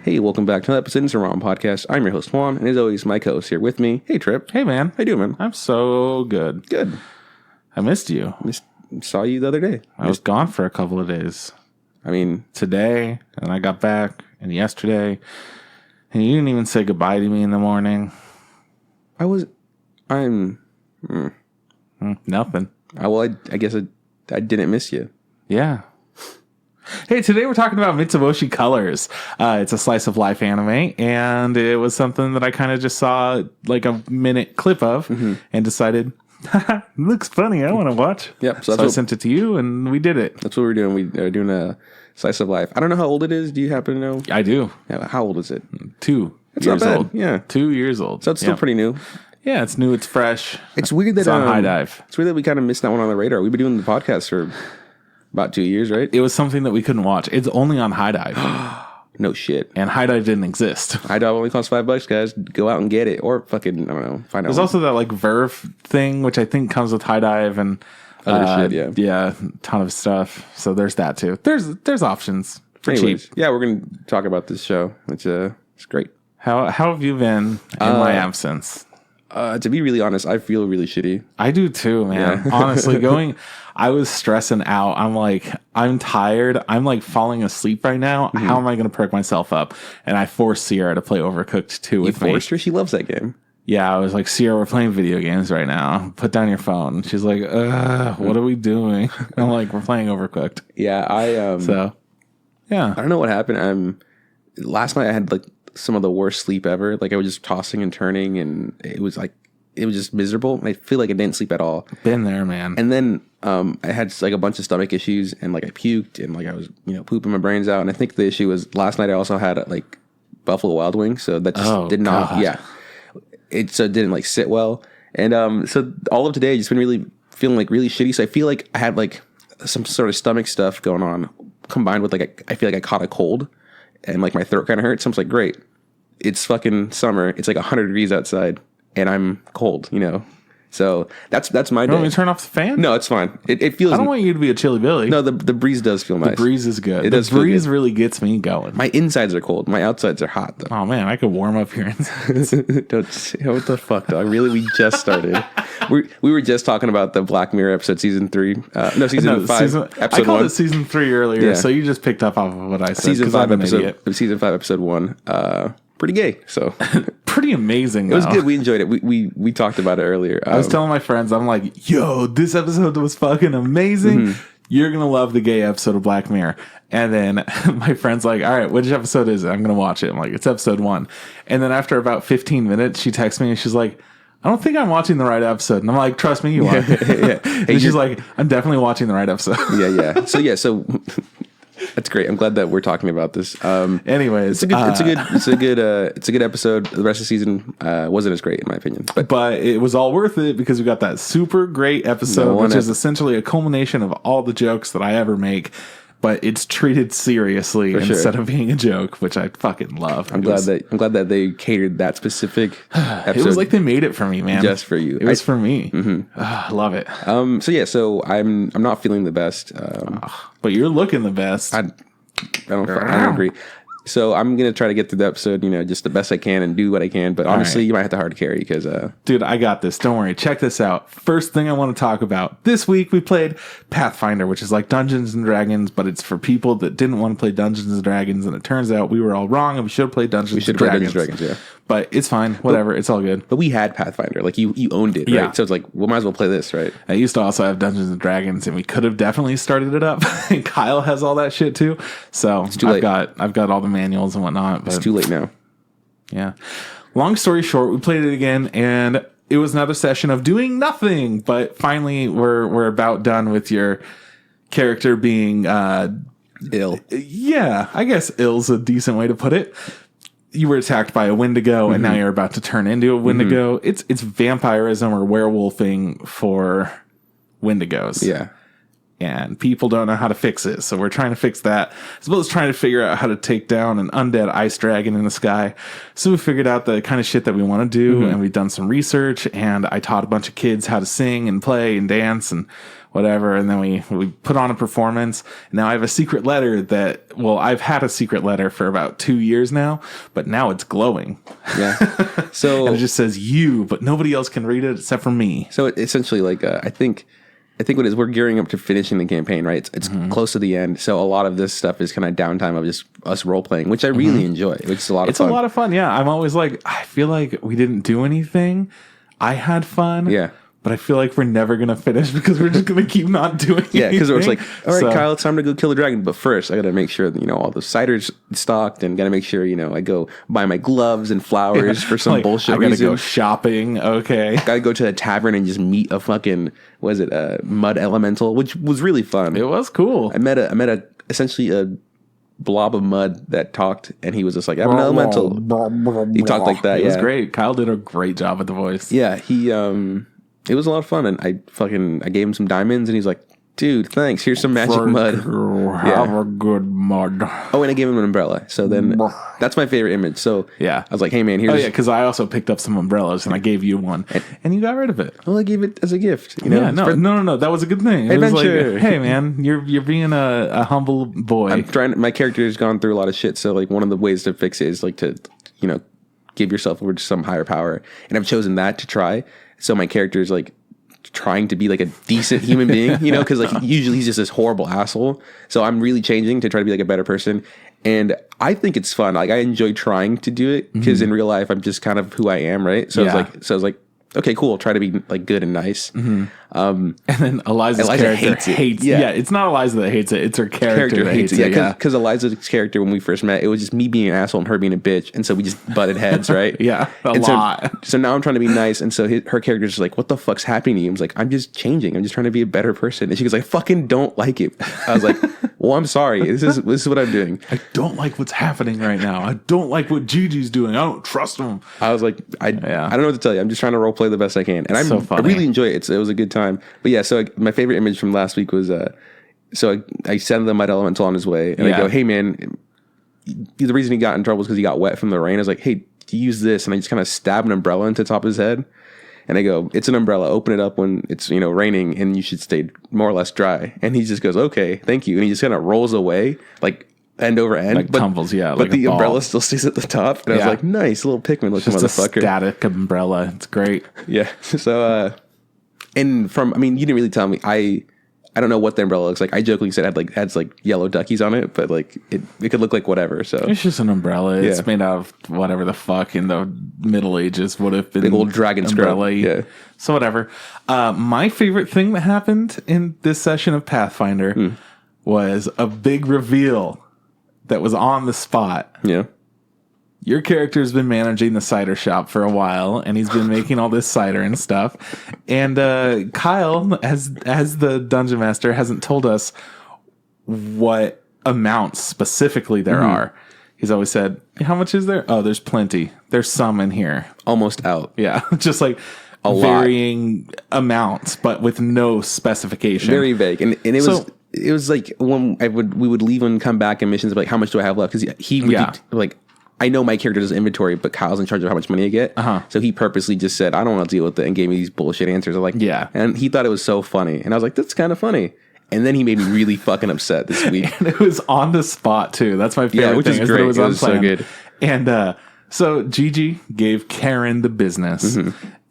Hey, welcome back to another episode of the Ramen podcast. I'm your host, Juan, and as always, my co-host here with me. Hey, Trip. Hey, man. How you doing, man? I'm so good. Good. I missed you. Saw you the other day. I was gone for a couple of days. I mean, today, and I got back, and yesterday, and you didn't even say goodbye to me in the morning. Nothing. I guess I didn't miss you. Yeah. Hey, today we're talking about Mitsuboshi Colors. It's a slice of life anime, and it was something that I kind of just saw like a minute clip of and decided, looks funny, I want to watch. Yep. So I sent it to you, and we did it. That's what we're doing. We're doing a slice of life. I don't know how old it is. Do you happen to know? I do. Yeah, how old is it? 2 It's years not bad. old. Yeah. 2 years old. So it's still pretty new. Yeah, it's new. It's fresh. It's weird that it's on High Dive. It's weird that we kind of missed that one on the radar. We've been doing the podcast for about 2 years, right? It was something that we couldn't watch. It's only on High Dive. No shit. And High Dive didn't exist. High Dive only costs $5, guys. Go out and get it, or fucking I don't know. Find out. There's also that like Verve thing, which I think comes with High Dive and other shit. Yeah, ton of stuff. So there's that too. There's options for cheap. Yeah, we're gonna talk about this show, which it's great. How have you been in my absence? To be really honest, I feel really shitty. I do too, man. Yeah. Honestly, I was stressing out. I'm tired. I'm like falling asleep right now. Mm-hmm. How am I going to perk myself up? And I forced Sierra to play Overcooked 2 with me. You forced her? She loves that game. Yeah, I was like, Sierra, we're playing video games right now. Put down your phone. She's like, what are we doing? I'm like, we're playing Overcooked. Yeah, yeah. I don't know what happened. Last night I had like some of the worst sleep ever. Like I was just tossing and turning, and it was just miserable. I feel like I didn't sleep at all. Been there, man. And then I had like a bunch of stomach issues, and like I puked, and like I was pooping my brains out. And I think the issue was last night I also had like Buffalo Wild Wings, so that just did not. God. Yeah, it didn't like sit well. And so all of today I've just been really feeling like really shitty. So I feel like I had like some sort of stomach stuff going on, combined with like I feel like I caught a cold, and like my throat kind of hurts. So I'm like, great, it's fucking summer. It's like 100 degrees outside. And I'm cold, So that's my day. You want me to turn off the fan? No, it's fine. It feels. I don't want you to be a chilly Billy. No, the breeze does feel nice. The breeze is good. The breeze really gets me going. My insides are cold. My outsides are hot, though. Oh man, I could warm up your insides. What the fuck, dog? Really, we just started. we were just talking about the Black Mirror episode, season 3. Season 5. Episode I called 1. it season 3 earlier, so you just picked up off of what I said. Season 5, episode 1. Pretty gay, so pretty amazing. It was good. We enjoyed it. We talked about it earlier. I was telling my friends, I'm like, yo, this episode was fucking amazing. Mm-hmm. You're gonna love the gay episode of Black Mirror. And then my friend's like, all right, which episode is it? I'm gonna watch it. I'm like, it's episode 1. And then after about 15 minutes, she texts me and she's like, I don't think I'm watching the right episode. And I'm like, trust me, you are. Yeah. And she's like, I'm definitely watching the right episode. Yeah. So that's great. I'm glad that we're talking about this. Anyways, it's a good episode. The rest of the season wasn't as great in my opinion, but it was all worth it because we got that super great episode, which is essentially a culmination of all the jokes that I ever make. But it's treated seriously instead of being a joke, which I fucking love. I'm glad that they catered that specific episode. It was like they made it for me, man. Just for you. It was for me. Mm-hmm. I love it. So I'm not feeling the best. But you're looking the best. I don't agree. So I'm going to try to get through the episode, just the best I can and do what I can. But honestly, you might have to hard carry because... Dude, I got this. Don't worry. Check this out. First thing I want to talk about. This week we played Pathfinder, which is like Dungeons and Dragons, but it's for people that didn't want to play Dungeons and Dragons. And it turns out we were all wrong and we should have played Dungeons and Dragons. Yeah. But it's fine. Whatever. It's all good. But we had Pathfinder. Like you owned it, right? Yeah. So it's like, we might as well play this, right? I used to also have Dungeons and Dragons and we could have definitely started it up. And Kyle has all that shit too. So I've got all the manuals and whatnot. But it's too late now. Yeah. Long story short, we played it again and it was another session of doing nothing. But finally we're about done with your character being ill. Yeah, I guess ill's a decent way to put it. You were attacked by a Wendigo, and now you're about to turn into a Wendigo. It's vampirism or werewolfing for Wendigos. Yeah. and people don't know how to fix it. So we're trying to fix that, as well as trying to figure out how to take down an undead ice dragon in the sky. So we figured out the kind of shit that we want to do, and we've done some research, and I taught a bunch of kids how to sing and play and dance and whatever, and then we put on a performance. Now I have a secret letter that, well, I've had a secret letter for about 2 years now, but now it's glowing. Yeah. So and it just says you, but nobody else can read it except for me. So essentially, like, I think what it is, we're gearing up to finishing the campaign, right? It's close to the end. So a lot of this stuff is kind of downtime of just us role playing, which I really enjoy, which is a lot of fun. It's a lot of fun. Yeah. I'm always like, I feel like we didn't do anything. I had fun. Yeah. But I feel like we're never going to finish because we're just going to keep not doing anything. Yeah, because it's like, all right, Kyle, it's time to go kill the dragon. But first, I got to make sure that, all the cider's stocked, and got to make sure, I go buy my gloves and flowers for some bullshit reason. I got to go shopping. Okay. Got to go to a tavern and just meet a fucking, mud elemental, which was really fun. It was cool. I met essentially a blob of mud that talked, and he was just like, I'm an elemental. He talked like that. It was great. Kyle did a great job with the voice. Yeah, it was a lot of fun, and I gave him some diamonds, and he's like, dude, thanks. Here's some magic mud. Have a good mud. Oh, and I gave him an umbrella. So then that's my favorite image. So yeah, I was like, hey man, here's. Oh yeah, because I also picked up some umbrellas and I gave you one, and you got rid of it. Well, I gave it as a gift. Yeah, no. That was a good thing. Adventure. It was like, hey man, you're being a humble boy. I'm trying. My character has gone through a lot of shit. So like one of the ways to fix it is like to give yourself over to some higher power, and I've chosen that to try. So my character is like trying to be like a decent human being, because like usually he's just this horrible asshole. So I'm really changing to try to be like a better person, and I think it's fun. Like I enjoy trying to do it because in real life I'm just kind of who I am, right? So I was like, okay, cool. I'll try to be like good and nice. And then Eliza character hates it. Yeah, it's not Eliza that hates it. It's her character that hates it. Yeah, because Eliza's character, when we first met, it was just me being an asshole and her being a bitch. And so we just butted heads, right? Yeah, a lot. So now I'm trying to be nice. And so her character's just like, what the fuck's happening to you? I was like, I'm just changing. I'm just trying to be a better person. And she goes, I fucking don't like it. I was like, well, I'm sorry. This is what I'm doing. I don't like what's happening right now. I don't like what Gigi's doing. I don't trust him. I was like, I don't know what to tell you. I'm just trying to role play the best I can. And I really enjoy it. It was a good time. But yeah, so my favorite image from last week was, I send the mud elemental on his way, and I go, hey man, the reason he got in trouble is because he got wet from the rain. I was like, hey, use this, and I just kind of stab an umbrella into the top of his head, and I go, it's an umbrella. Open it up when it's raining, and you should stay more or less dry. And he just goes, okay, thank you, and he just kind of rolls away like end over end, like tumbles, yeah. But like the umbrella still stays at the top, and I was like, nice little Pikmin looking motherfucker. A static umbrella. It's great. Yeah. So and you didn't really tell me. I don't know what the umbrella looks like. I jokingly said it had like yellow duckies on it, but like it could look like whatever. So it's just an umbrella. Yeah. It's made out of whatever the fuck in the Middle Ages would have been. Big old dragon umbrella. Yeah. So whatever. My favorite thing that happened in this session of Pathfinder was a big reveal that was on the spot. Yeah. Your character's been managing the cider shop for a while, and he's been making all this cider and stuff. And Kyle, as the dungeon master, hasn't told us what amounts specifically there are. He's always said, how much is there? Oh, there's plenty. There's some in here. Almost out. Yeah, just like varying amounts, but with no specification. Very vague. And it was like when we would leave and come back in missions, like, how much do I have left? Because he would like, I know my character does inventory, but Kyle's in charge of how much money I get. So he purposely just said, I don't want to deal with it, and gave me these bullshit answers. I'm like, yeah. And he thought it was so funny. And I was like, that's kind of funny. And then he made me really fucking upset this week. And it was on the spot, too. That's my favorite which thing. Is great. It was so good. And so Gigi gave Karen the business.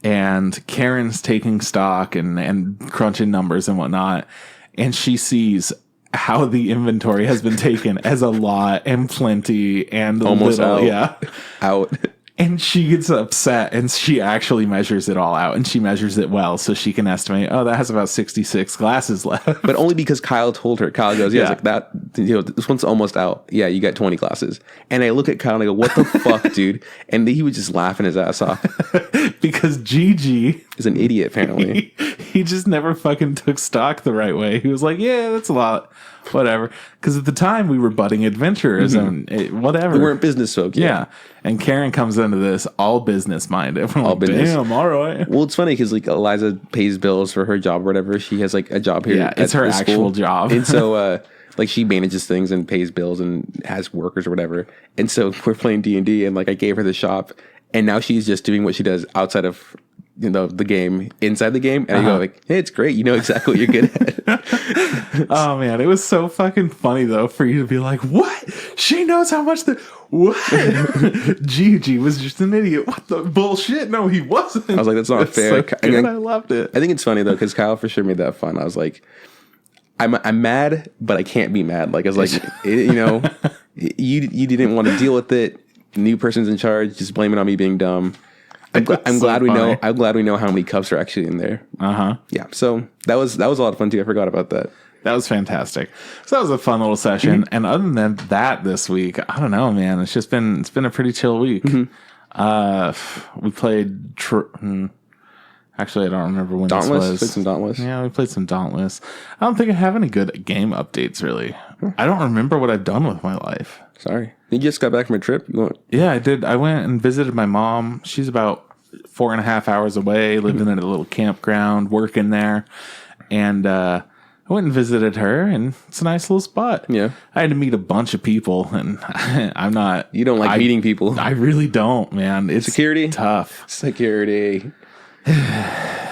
And Karen's taking stock and crunching numbers and whatnot. And she sees how the inventory has been taken as a lot and plenty and almost little, out. Yeah. Out. And she gets upset, and she actually measures it all out, and she measures it well, so she can estimate, that has about 66 glasses left. But only because Kyle told her. Kyle goes, like that, this one's almost out. Yeah, you got 20 glasses. And I look at Kyle and I go, what the fuck, dude? And he was just laughing his ass off. Because Gigi is an idiot, apparently. he just never fucking took stock the right way. He was like, yeah, that's a lot. Whatever. Because at the time we were budding adventurers and whatever. We weren't business folk. Yeah. And Karen comes into this all business minded. All like, business. Damn, all right. Well, it's funny because like Eliza pays bills for her job or whatever. She has like a job here. Yeah, it's her actual job. And so like she manages things and pays bills and has workers or whatever. And so we're playing D&D and like I gave her the shop and now she's just doing what she does outside of the game, inside the game. And I go like, hey, it's great. You know exactly what you're good at. Oh man, it was so fucking funny though for you to be like, what? She knows how much what? Gigi was just an idiot. What the bullshit? No, he wasn't. I was like, that's not fair. So good. I loved it. I think it's funny though, because Kyle for sure made that fun. I was like, I'm mad, but I can't be mad. Like I was like, you didn't want to deal with it. New person's in charge. Just blame it on me being dumb. I'm glad we know. I'm glad we know how many cups are actually in there. Yeah. So that was a lot of fun too. I forgot about that. That was fantastic. So that was a fun little session. And other than that, this week, I don't know, man. It's been a pretty chill week. We played. Actually, I don't remember when Dauntless? this was. Played some Dauntless. Yeah, we played some Dauntless. I don't think I have any good game updates, really. I don't remember what I've done with my life. Sorry. You just got back from a trip? Yeah, I did. I went and visited my mom. She's about 4.5 hours away, living in a little campground, working there. And I went and visited her, and it's a nice little spot. Yeah. I had to meet a bunch of people, and I'm not... You don't like meeting people. I really don't, man. It's security? Tough. Security.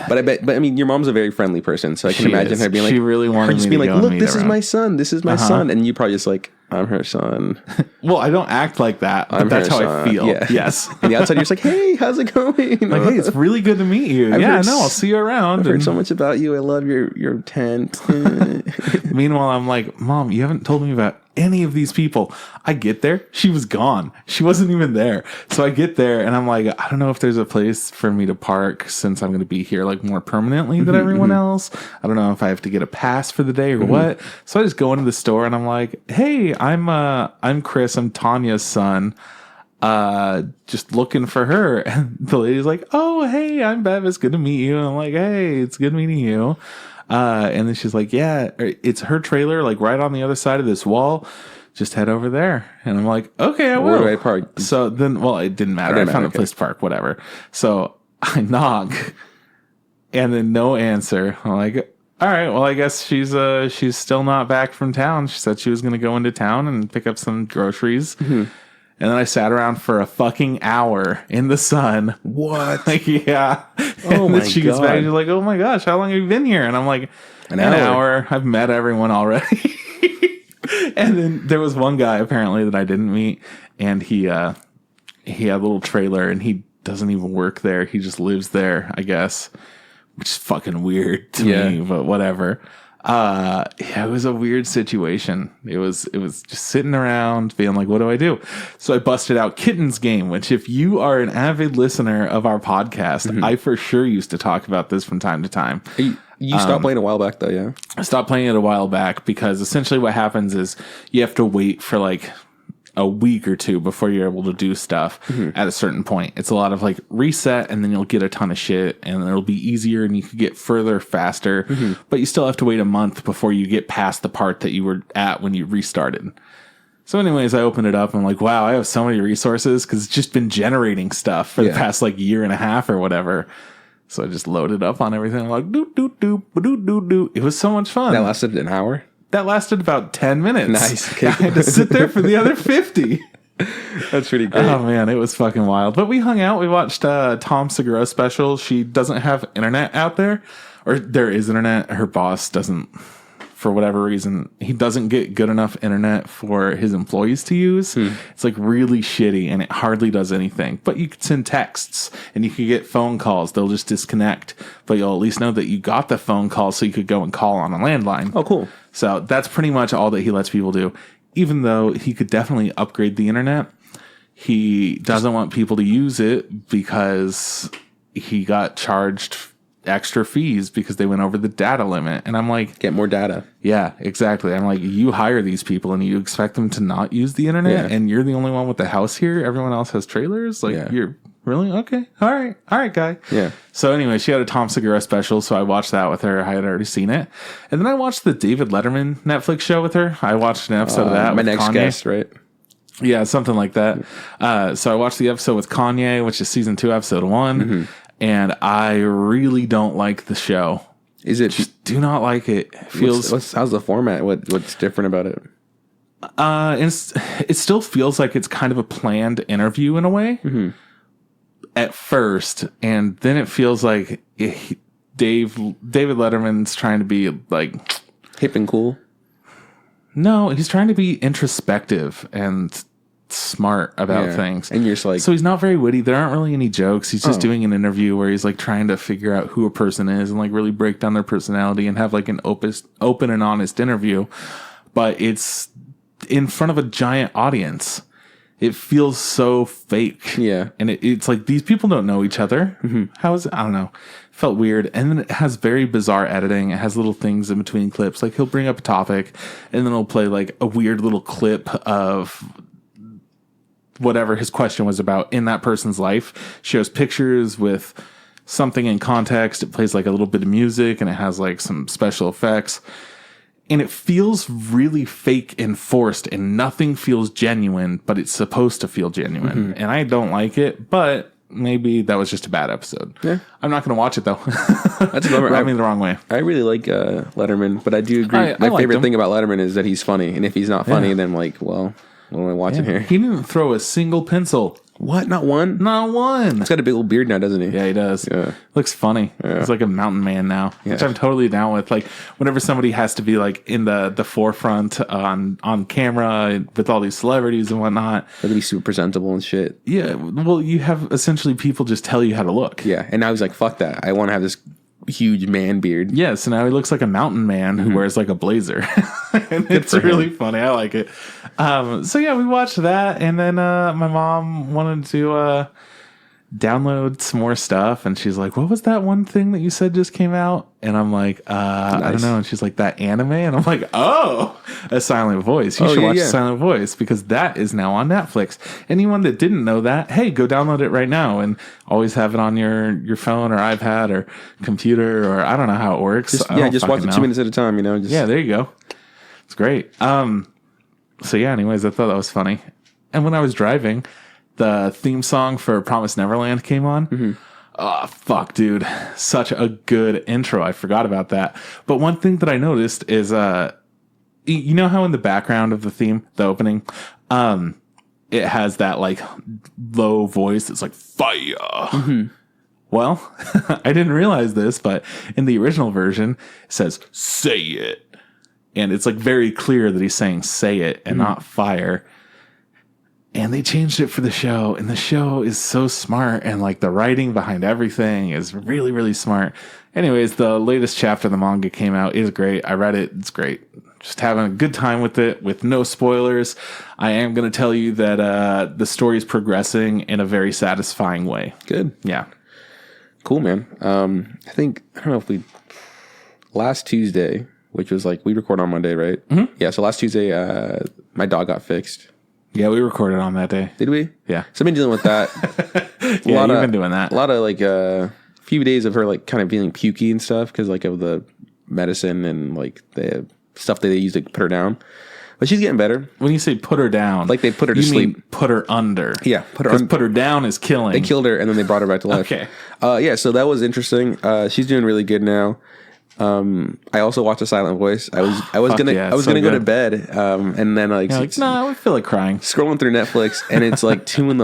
But I mean, your mom's a very friendly person, so I can imagine her being like, she really wanted just me being to like, go look, this is my son, this is my son, and you probably just like, I'm her son. Well, I don't act like that, but that's how I feel. Yeah. Yes. And the outside, you're just like, hey, how's it going? Like, hey, it's really good to meet you. I'll see you around. I've heard so much about you. I love your tent. Meanwhile, I'm like, Mom, you haven't told me about any of these people. I get there, she was gone. She wasn't even there. So I get there and I'm like, I don't know if there's a place for me to park since I'm going to be here like more permanently than everyone else. I don't know if I have to get a pass for the day or what. So I just go into the store and I'm like, hey, I'm Chris. I'm Tanya's son. Just looking for her. And the lady's like, oh, hey, I'm Bev. It's good to meet you. And I'm like, hey, it's good meeting you. And then she's like, yeah, it's her trailer, like right on the other side of this wall. Just head over there. And I'm like, okay, I will. Where do I park? So then, well, it didn't matter. I found a place to park, whatever. So I knock and then no answer. I'm like, all right, well, I guess she's still not back from town. She said she was going to go into town and pick up some groceries. And then I sat around for a fucking hour in the sun. What? Like, yeah. Oh my God. She gets back. She's like, oh my gosh, how long have you been here? And I'm like, an hour. I've met everyone already. And then there was one guy apparently that I didn't meet. And he had a little trailer and he doesn't even work there. He just lives there, I guess. Which is fucking weird to me, but whatever. It was a weird situation. It was just sitting around being like, what do I do? So I busted out Kitten's Game, which if you are an avid listener of our podcast, I for sure used to talk about this from time to time. You stopped playing a while back though, yeah? I stopped playing it a while back because essentially what happens is you have to wait for like a week or two before you're able to do stuff at a certain point. It's a lot of like reset and then you'll get a ton of shit and it'll be easier and you can get further faster, but you still have to wait a month before you get past the part that you were at when you restarted. So anyways, I opened it up and I'm like, wow, I have so many resources because it's just been generating stuff for the past like year and a half or whatever. So I just loaded up on everything. I'm like, doop, doop, doop, doop, doop, doop. It was so much fun. That lasted an hour? That lasted about 10 minutes. Nice. Okay. I had to sit there for the other 50. That's pretty great. Oh, man, it was fucking wild. But we hung out. We watched Tom Segura's special. She doesn't have internet out there. Or there is internet. Her boss doesn't, for whatever reason, he doesn't get good enough internet for his employees to use. It's like really shitty and it hardly does anything. But you can send texts and you can get phone calls. They'll just disconnect. But you'll at least know that you got the phone call so you could go and call on a landline. Oh, cool. So that's pretty much all that he lets people do. Even though he could definitely upgrade the internet, he doesn't want people to use it because he got charged extra fees because they went over the data limit. And I'm like, get more data. Yeah, exactly. I'm like, you hire these people and you expect them to not use the internet and you're the only one with the house here. Everyone else has trailers. Like you're Really? Okay. All right, guy. Yeah. So anyway, she had a Tom Segura special, so I watched that with her. I had already seen it. And then I watched the David Letterman Netflix show with her. I watched an episode of that My with next Kanye. guest, right? Yeah, something like that. So I watched the episode with Kanye, which is season 2, episode 1. And I really don't like the show. Is it? Just do not like it. It feels. How's the format? What's different about it? It still feels like it's kind of a planned interview in a way at first, and then it feels like David Letterman's trying to be like Hip and cool. No, he's trying to be introspective and smart about things. And you're just like, so he's not very witty. There aren't really any jokes. He's just doing an interview where he's like trying to figure out who a person is and like really break down their personality and have like an open and honest interview. But it's in front of a giant audience. It feels so fake. Yeah. And it's like these people don't know each other. How is it? I don't know. Felt weird. And then it has very bizarre editing. It has little things in between clips. Like he'll bring up a topic and then he'll play like a weird little clip of whatever his question was about in that person's life. Shows pictures with something in context. It plays like a little bit of music and it has like some special effects. And it feels really fake and forced and nothing feels genuine, but it's supposed to feel genuine. And I don't like it, but maybe that was just a bad episode. Yeah. I'm not going to watch it though. That's a bummer. Rub me the wrong way. I really like Letterman, but I do agree. My favorite thing about Letterman is that he's funny. And if he's not funny, then like, well, what am I watching here? He didn't throw a single pencil. What? Not one? Not one. He's got a big old beard now, doesn't he? Yeah, he does. Yeah. Looks funny. Yeah. He's like a mountain man now, which I'm totally down with. Like whenever somebody has to be like in the forefront on camera with all these celebrities and whatnot. They're be super presentable and shit. Yeah. Well, you have essentially people just tell you how to look. Yeah. And now he's like, fuck that. I want to have this huge man beard. Yeah, so now he looks like a mountain man who wears like a blazer. And it's really funny. I like it. So yeah, we watched that, and then my mom wanted to download some more stuff, and she's like, what was that one thing that you said just came out? And I'm like, I don't know. And she's like, that anime? And I'm like, oh, A Silent Voice. You should watch A Silent Voice, because that is now on Netflix. Anyone that didn't know that, hey, go download it right now and always have it on your phone or iPad or computer, or I don't know how it works. Just watch it 2 minutes at a time, Yeah, there you go. It's great. So yeah, anyways, I thought that was funny. And when I was driving, the theme song for Promised Neverland came on. Oh, fuck, dude. Such a good intro. I forgot about that. But one thing that I noticed is, you know how in the background of the theme, the opening, it has that like low voice that's like fire. Well, I didn't realize this, but in the original version, it says, say it. And it's like very clear that he's saying say it and not fire. And they changed it for the show, and the show is so smart, and like the writing behind everything is really, really smart. Anyways, the latest chapter of the manga came out. It is great. I read it. It's great. Just having a good time with it, with no spoilers. I am going to tell you that the story is progressing in a very satisfying way. Good. Yeah. Cool, man. I don't know if last Tuesday, which was like, we record on Monday, right? Yeah, so last Tuesday, my dog got fixed. Yeah, we recorded on that day. Did we? Yeah. So I've been dealing with that. You've been doing that. A lot of like few days of her like kind of feeling pukey and stuff because like of the medicine and like the stuff that they use to put her down. But she's getting better. When you say put her down, like they put her to sleep. Mean put her under. Yeah, put her down is killing. They killed her and then they brought her back to life. Okay. Yeah, so that was interesting. She's doing really good now. I also watched A Silent Voice. I was gonna go to bed, and then like, no, I feel like crying. Scrolling through Netflix, and it's like 2 a.m,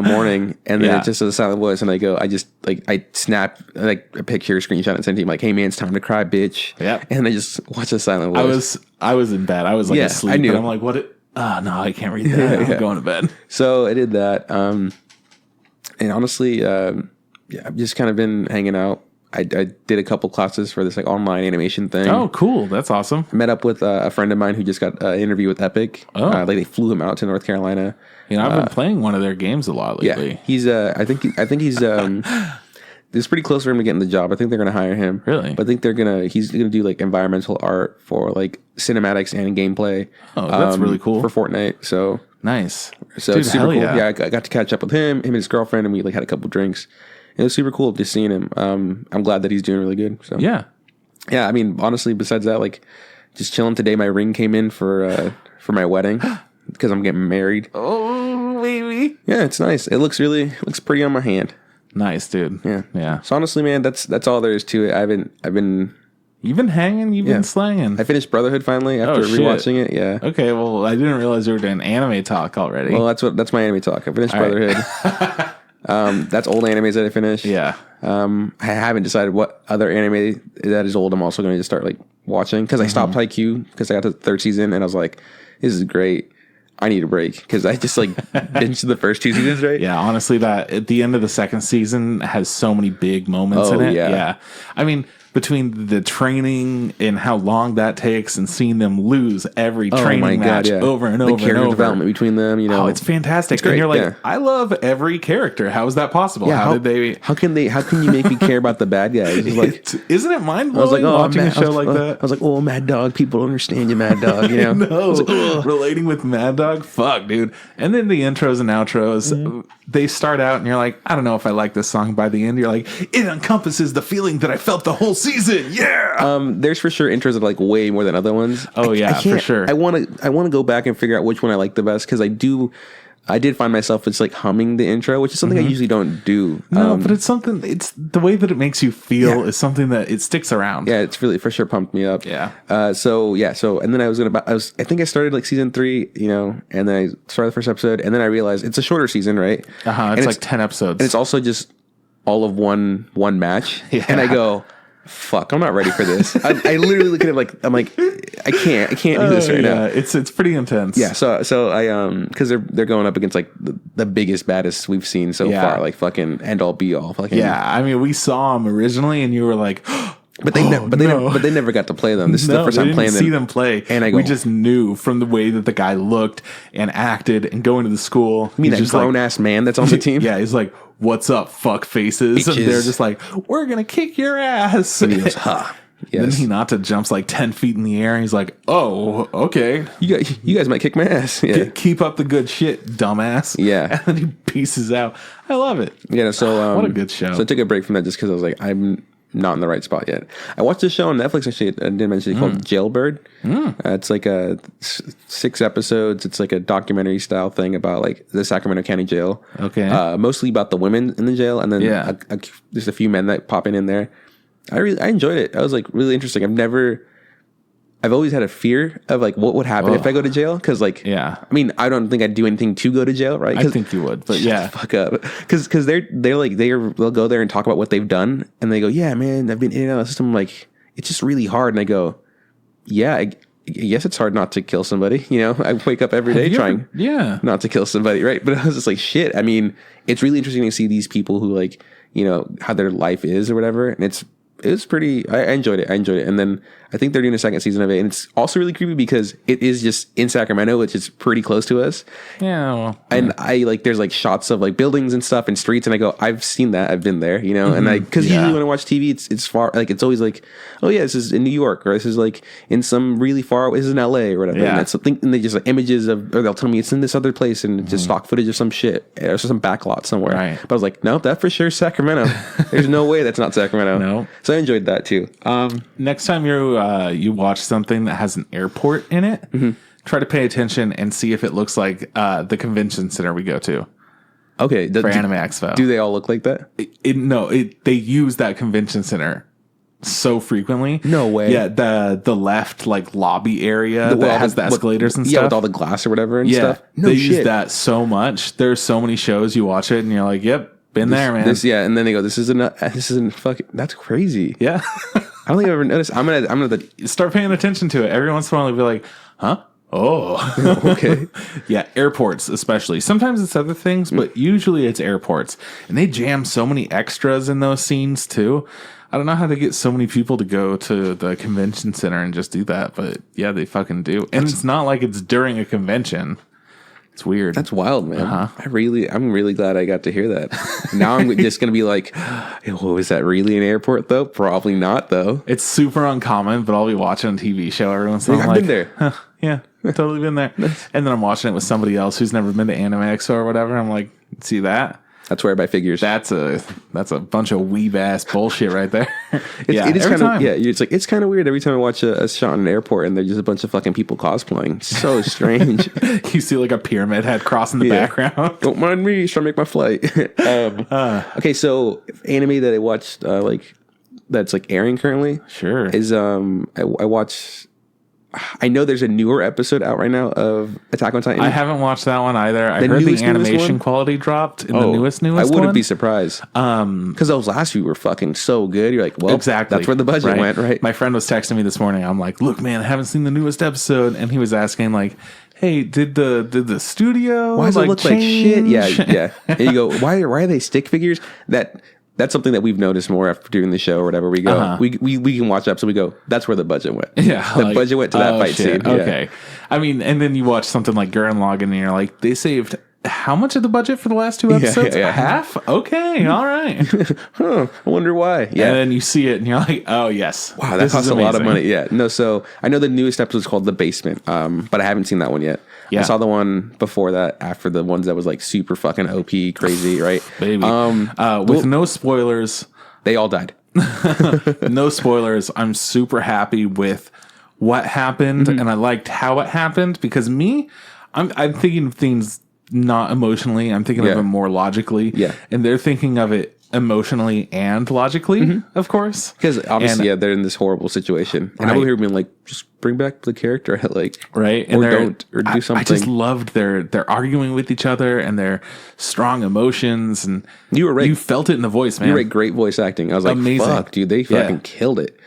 and then it just says A Silent Voice, and I snap like a picture, screenshot, and send to him like, "Hey man, it's time to cry, bitch." Yeah, and I just watch A Silent Voice. I was in bed. I was like asleep. I knew. But I'm like, what? No, I can't read that. I'm going to bed. So I did that, and honestly, I've just kind of been hanging out. I did a couple classes for this like online animation thing. Oh, cool! That's awesome. Met up with a friend of mine who just got an interview with Epic. Oh, like they flew him out to North Carolina. I've been playing one of their games a lot lately. Yeah, he's. I think he's. It's pretty close for him to getting the job. I think they're gonna hire him. Really? But I think he's gonna do like environmental art for like cinematics and gameplay. Oh, that's really cool for Fortnite. So Nice. So it's super cool. Yeah, I got to catch up with him and his girlfriend, and we like had a couple drinks. It was super cool just seeing him. I'm glad that he's doing really good. So yeah. I mean, honestly, besides that, like just chilling today. My ring came in for my wedding because I'm getting married. Oh, baby. Yeah, it's nice. It looks pretty on my hand. Nice, dude. Yeah. So honestly, man, that's all there is to it. I've been. You've been hanging. You've been slanging. I finished Brotherhood finally after rewatching it. Yeah. Okay. Well, I didn't realize you were doing anime talk already. Well, that's my anime talk. I finished Brotherhood. That's old animes that I finished. Yeah. I haven't decided what other anime that is old I'm also going to start like watching because I stopped Haikyuu because I got to the 3rd season and I was like, this is great. I need a break because I just like binged the first 2 seasons, right? Yeah, honestly, that at the end of the 2nd season has so many big moments in it. Yeah. I mean, between the training and how long that takes and seeing them lose every training match over and over and over. The character development between them, you know. Oh, it's fantastic. It's great, and you're like, I love every character. How is that possible? Yeah, how can you make me care about the bad guys? Like, isn't it mind-blowing watching a show like that? I was like, oh, Mad Dog, people don't understand you, Mad Dog. You know? No, like, relating with Mad Dog? Fuck, dude. And then the intros and outros, they start out and you're like, I don't know if I like this song. By the end, you're like, it encompasses the feeling that I felt the whole season. Yeah. There's for sure intros that are like way more than other ones. Oh, for sure. I want to go back and figure out which one I like the best because I did find myself just like humming the intro, which is something I usually don't do. No, but it's something. It's the way that it makes you feel is something that it sticks around. Yeah, it's really for sure pumped me up. Yeah. So and then I think I started like season 3, you know, and then I started the first episode, and then I realized it's a shorter season, right? It's like 10 episodes, and it's also just all of one match, and I go, fuck, I'm not ready for this. I literally look at it like I'm like I can't do this right now. It's pretty intense. Yeah, so I because they're going up against like the biggest baddest we've seen so far, like fucking end all be all. Fucking, I mean, we saw them originally, and you were like, but they never got to play them. This is the first time playing them. See them play, and we just knew from the way that the guy looked and acted and going to the school. I mean, that grown ass man that's on the team. Yeah, he's like, "What's up, fuck faces?" And they're just like, "We're gonna kick your ass." And he goes, "Ha." Yes. Then Hinata jumps like 10 feet in the air, and he's like, "Oh, okay. You guys might kick my ass. Yeah. Keep up the good shit, dumbass." Yeah. And then he pieces out. I love it. Yeah. So what a good show. So I took a break from that just because I was like, I'm not in the right spot yet. I watched this show on Netflix. Actually, I didn't mention it, called Jailbird. It's like 6 episodes. It's like a documentary style thing about like the Sacramento County Jail. Okay. Mostly about the women in the jail, and then there's a few men that pop in there. I enjoyed it. I was like really interesting. I've always had a fear of like what would happen if I go to jail, because like I mean, I don't think I'd do anything to go to jail, right? I think you would, but fuck up, because they'll go there and talk about what they've done, and they go, yeah, man, I've been in and out of the system. I'm like, it's just really hard, and I go, yeah, I guess it's hard not to kill somebody. You know, I wake up every day trying not to kill somebody, right? But I was just like, shit. I mean, it's really interesting to see these people who like, you know, how their life is or whatever, and it was pretty. I enjoyed it. And then I think they're doing a 2nd season of it, and it's also really creepy because it is just in Sacramento, which is pretty close to us. Yeah. Well, and I like there's like shots of like buildings and stuff and streets, and I go, I've seen that. I've been there, you know. And because usually when I watch TV, it's far, like it's always like, oh yeah, this is in New York, or this is like in some really far, this is in LA or whatever. And that's something, and they just like images of, or they'll tell me it's in this other place, and just stock footage of some shit or some backlot somewhere. Right. But I was like, no, that for sure is Sacramento. There's no way that's not Sacramento. No. So I enjoyed that too. Next time you watch something that has an airport in it, try to pay attention and see if it looks like the convention center we go to. Okay, for Anime Expo. Do they all look like that? They use that convention center so frequently. No way. Yeah, the left like lobby area that has the escalators and stuff. Yeah, with all the glass or whatever and stuff. No they use that so much. There's so many shows you watch it and you're like, yep, been there, man. And then they go, this isn't fucking. That's crazy. Yeah. I don't think I've ever noticed. I'm gonna start paying attention to it. Every once in a while, I'll be like, huh? Oh, okay. Yeah, airports especially. Sometimes it's other things, but usually it's airports. And they jam so many extras in those scenes too. I don't know how they get so many people to go to the convention center and just do that, but yeah, they fucking do. And it's not like it's during a convention. It's weird. That's wild, man. I'm really glad I got to hear that. Now I'm just going to be like, oh, is that really an airport though? Probably not though. It's super uncommon, but I'll be watching a TV show every once in a while. I've been there. Yeah, totally been there. And then I'm watching it with somebody else who's never been to Anime Expo or whatever. I'm like, see that? That's where I buy figures. That's a bunch of weeb ass bullshit right there. It is kind of it's kind of weird every time I watch a shot in an airport and there's just a bunch of fucking people cosplaying. So strange. You see like a pyramid head crossing the background. Don't mind me, trying to make my flight. Okay, so anime that I watched that's like airing currently. Sure. Is I watch. I know there's a newer episode out right now of Attack on Titan. I haven't watched that one either. I heard the animation quality dropped in the newest one. I wouldn't be surprised. Because those last few were fucking so good. You're like, well, exactly. That's where the budget went, right? My friend was texting me this morning. I'm like, look, man, I haven't seen the newest episode. And he was asking like, hey, did the studio why does it look like shit? Yeah. And you go, why are they stick figures? That's something that we've noticed more after doing the show or whatever. We go, we can watch up, so we go, that's where the budget went. Yeah. The budget went to that fight scene. Okay. Yeah. I mean, and then you watch something like Gurren Lagann and you're like, they saved how much of the budget for the last two episodes? Yeah. Half? Okay. All right. I wonder why. Yeah. And then you see it and you're like, oh, yes. Wow, that costs a lot of money. Yeah. No, so I know the newest episode is called The Basement, but I haven't seen that one yet. Yeah. I saw the one before that, after the ones that was like super fucking OP crazy, right? Baby. With no spoilers. They all died. No spoilers. I'm super happy with what happened, and I liked how it happened, because I'm thinking of things not emotionally. I'm thinking of it more logically. Yeah. And they're thinking of it emotionally and logically, of course. Because obviously, they're in this horrible situation. And I'm over here being like, just bring back the character. Like, right. And don't, or do something. I just loved their arguing with each other and their strong emotions. And you were right. You felt it in the voice, man. You were right. Great voice acting. I was like, amazing. Fuck, dude, they fucking killed it.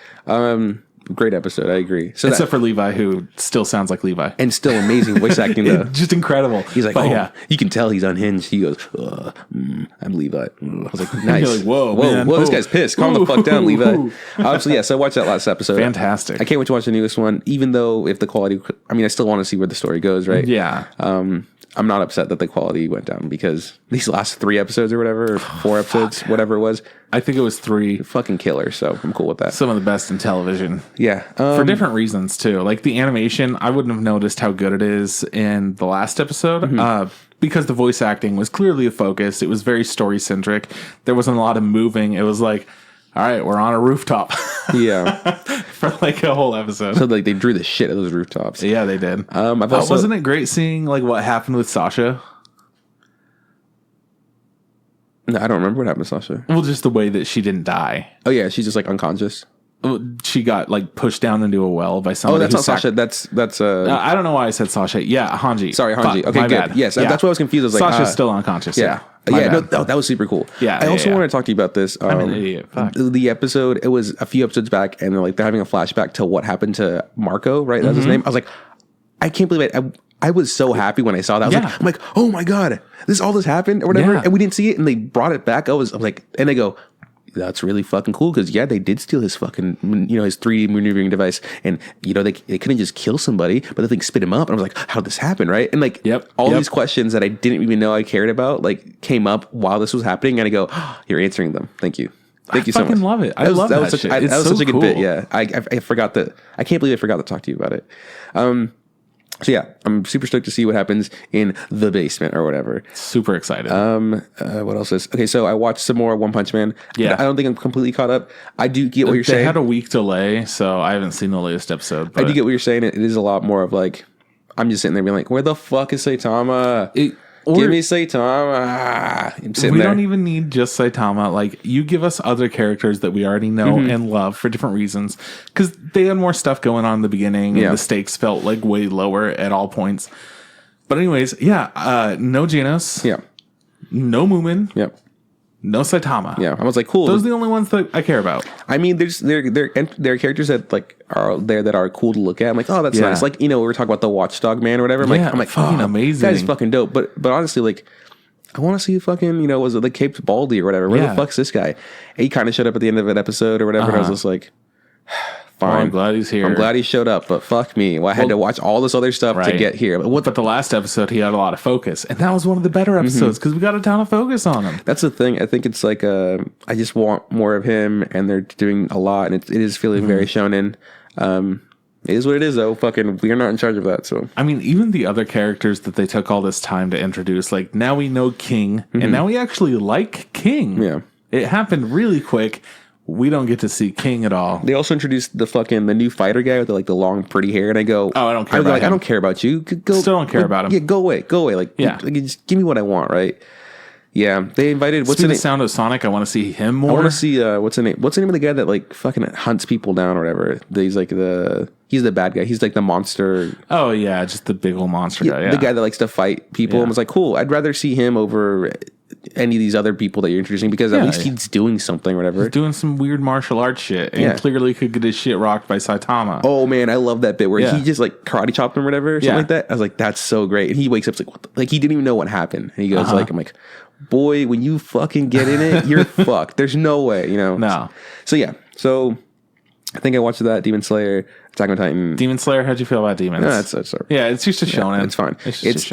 Great episode, I agree. So except for Levi, who still sounds like Levi. And still amazing voice acting, though. Just incredible. He's like, you can tell he's unhinged. He goes, I'm Levi. I was like, nice. You're like, whoa, this guy's pissed. Calm the fuck down, Levi. Obviously, so I watched that last episode. Fantastic. I can't wait to watch the newest one, even though if the quality, I still want to see where the story goes, right? Yeah. I'm not upset that the quality went down, because these last 3 episodes or whatever, or 4 episodes, whatever it was. I think it was 3. Fucking killer, so I'm cool with that. Some of the best in television. Yeah. For different reasons, too. Like the animation, I wouldn't have noticed how good it is in the last episode, because the voice acting was clearly a focus. It was very story-centric. There wasn't a lot of moving. It was like, all right, we're on a rooftop. Yeah. For like a whole episode. So like they drew the shit of those rooftops. Yeah, they did. Wasn't it great seeing like what happened with Sasha? No, I don't remember what happened to Sasha. Well, just the way that she didn't die. Oh yeah, she's just like unconscious. She got like pushed down into a well by somebody. Oh, that's not Sasha. That's I don't know why I said Sasha. Yeah, Hanji. Sorry, Hanji. Fuck, okay, good. bad. Yes, that's why I was confused. I was like, Sasha's still unconscious. Yeah. No, that was super cool. Yeah. I also want to talk to you about this. I'm an idiot. Fuck. The episode, it was a few episodes back, and they're having a flashback to what happened to Marco, right? That's his name. I was like, I can't believe it. I was so happy when I saw that. I'm like, oh my God, all this happened or whatever. Yeah. And we didn't see it, and they brought it back. I was like, and they go, that's really fucking cool, because they did steal his fucking, his 3D maneuvering device, and they couldn't just kill somebody, but the thing spit him up, and I was like, how'd this happen, right? And like, all these questions that I didn't even know I cared about, like, came up while this was happening, and I go, you're answering them. Thank you. Thank you so much. I fucking love it. I love that shit. That was such a good bit. Yeah, I forgot that. I can't believe I forgot to talk to you about it. So yeah, I'm super stoked to see what happens in the basement or whatever. Super excited. What else is okay? So I watched some more One Punch Man. Yeah, I don't think I'm completely caught up. I do get what you're saying. They had a week delay, so I haven't seen the latest episode. But I do get what you're saying. It is a lot more of like, I'm just sitting there being like, where the fuck is Saitama? Give me Saitama. We don't even need just Saitama. Like, you give us other characters that we already know and love for different reasons, because they had more stuff going on in the beginning, and the stakes felt like way lower at all points. But anyways, no Genos. Yeah. No Moomin. Yep. No Saitama. Yeah, I was like, cool. Those are the only ones that I care about. I mean, there are characters that like are there that are cool to look at. I'm like, oh, that's nice. Like, we were talking about the Watchdog man or whatever. I'm like, fucking amazing. That guy's fucking dope. But honestly, like, I want to see fucking, was it the Caped Baldy or whatever? Where the fuck's this guy? And he kind of showed up at the end of an episode or whatever. And I was just like, fine. Well, I'm glad he's here. I'm glad he showed up, but fuck me. Well, I had to watch all this other stuff to get here. But the last episode, he had a lot of focus. And that was one of the better episodes because we got a ton of focus on him. That's the thing. I think it's like, I just want more of him, and they're doing a lot, and it is feeling very shonen. It is what it is, though. Fucking, we are not in charge of that. So, I mean, even the other characters that they took all this time to introduce, like now we know King, and now we actually like King. Yeah, it happened really quick. We don't get to see King at all. They also introduced the new fighter guy with the long pretty hair, and I go, oh, I don't care about him. I don't care about you. Go, still don't care about him. Yeah, go away. Just give me what I want, right? Yeah, they invited. What's the sound of Sonic? I want to see him more. I want to see what's the name? What's the name of the guy that fucking hunts people down or whatever? He's the bad guy. He's like the monster. Oh yeah, just the big old monster guy. Yeah, the guy that likes to fight people. And was like, cool. I'd rather see him over any of these other people that you're introducing because at least he's doing something or whatever. He's doing some weird martial arts shit and clearly could get his shit rocked by Saitama. Oh man, I love that bit where he just karate chopped him or whatever, something like that. I was like, that's so great. And he wakes up like he didn't even know what happened. And he goes I'm like, boy, when you fucking get in it, you're fucked. There's no way, No. So yeah. So I think I watched that, Demon Slayer, Attack on Titan. Demon Slayer, how'd you feel about Demons? No, it's just a shonen. It's fine.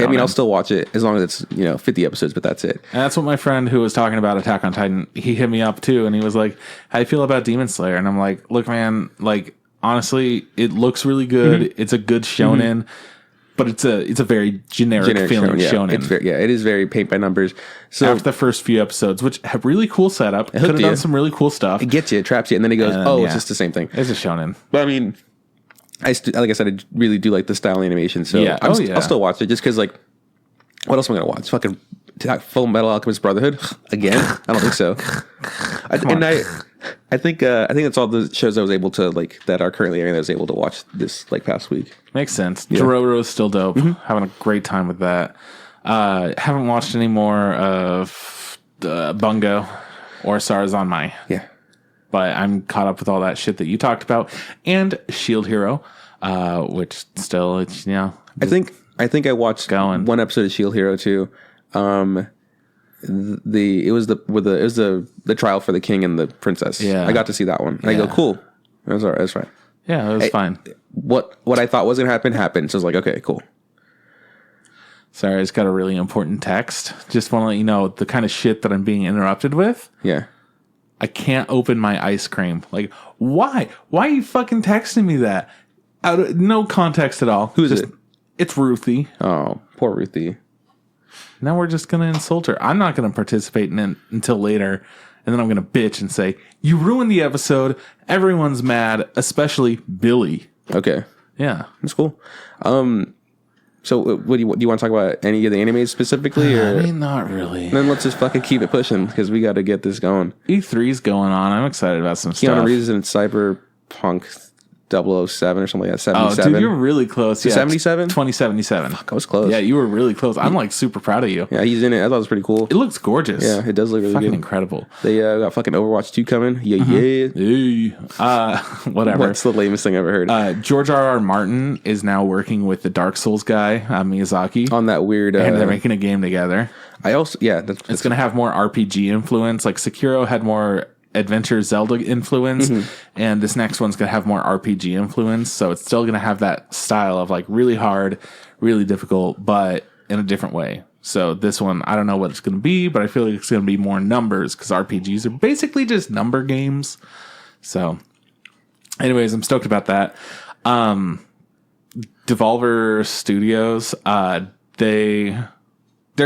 I mean, I'll still watch it as long as it's 50 episodes, but that's it. And that's what my friend who was talking about Attack on Titan, he hit me up too, and he was like, how do you feel about Demon Slayer? And I'm like, look, man, honestly, it looks really good. It's a good shonen. But it's a very generic feeling shonen. It is very paint by numbers. So after the first few episodes, which have really cool setup, could have done some really cool stuff. It gets you, it traps you, and then it goes, it's just the same thing. It's a shonen. But I mean, like I said, I really do like the style of animation. So I'll still watch it just because, what else am I gonna watch? Fucking Full Metal Alchemist Brotherhood again? I don't think so. I think that's all the shows I was able to that are currently airing that I was able to watch this past week. Makes sense. Yeah. Dororo is still dope. Having a great time with that. Haven't watched any more of Bungo or Sarazanmai. Yeah. But I'm caught up with all that shit that you talked about. And Shield Hero, which still it's I think I watched one episode of Shield Hero too. It was the trial for the king and the princess. Yeah, I got to see that one. And I go, cool. That was all right. That's right. Yeah, it was fine. What I thought was gonna happen happened. So I was like, okay, cool. Sorry, I just got a really important text. Just want to let you know the kind of shit that I'm being interrupted with. Yeah. I can't open my ice cream. Like, why? Why are you fucking texting me that? No context at all. Who is it? It's Ruthie. Oh, poor Ruthie. Now we're just going to insult her. I'm not going to participate in it until later. And then I'm going to bitch and say, you ruined the episode. Everyone's mad, especially Billy. Okay. Yeah. That's cool. So what do you want to talk about? Any of the animes specifically? Or? I mean, not really. Then let's just fucking keep it pushing because we got to get this going. E3's going on. I'm excited about some stuff. Keanu Reeves in Cyberpunk 007 or something like that. 77. Oh, dude, you're really close. Yeah, 77? 2077. Fuck, I was close. Yeah, you were really close. I'm super proud of you. Yeah, he's in it. I thought it was pretty cool. It looks gorgeous. Yeah, it does look really fucking good. Incredible. They got fucking Overwatch 2 coming. Yeah. Whatever. That's the lamest thing I've ever heard. George R.R. Martin is now working with the Dark Souls guy, Miyazaki. On that weird... and they're making a game together. That's it's going to have more RPG influence. Like Sekiro had more adventure Zelda influence, and this next one's going to have more RPG influence. So it's still going to have that style of really hard, really difficult, but in a different way. So this one, I don't know what it's going to be, but I feel like it's going to be more numbers because RPGs are basically just number games. So anyways, I'm stoked about that. Devolver Studios, they're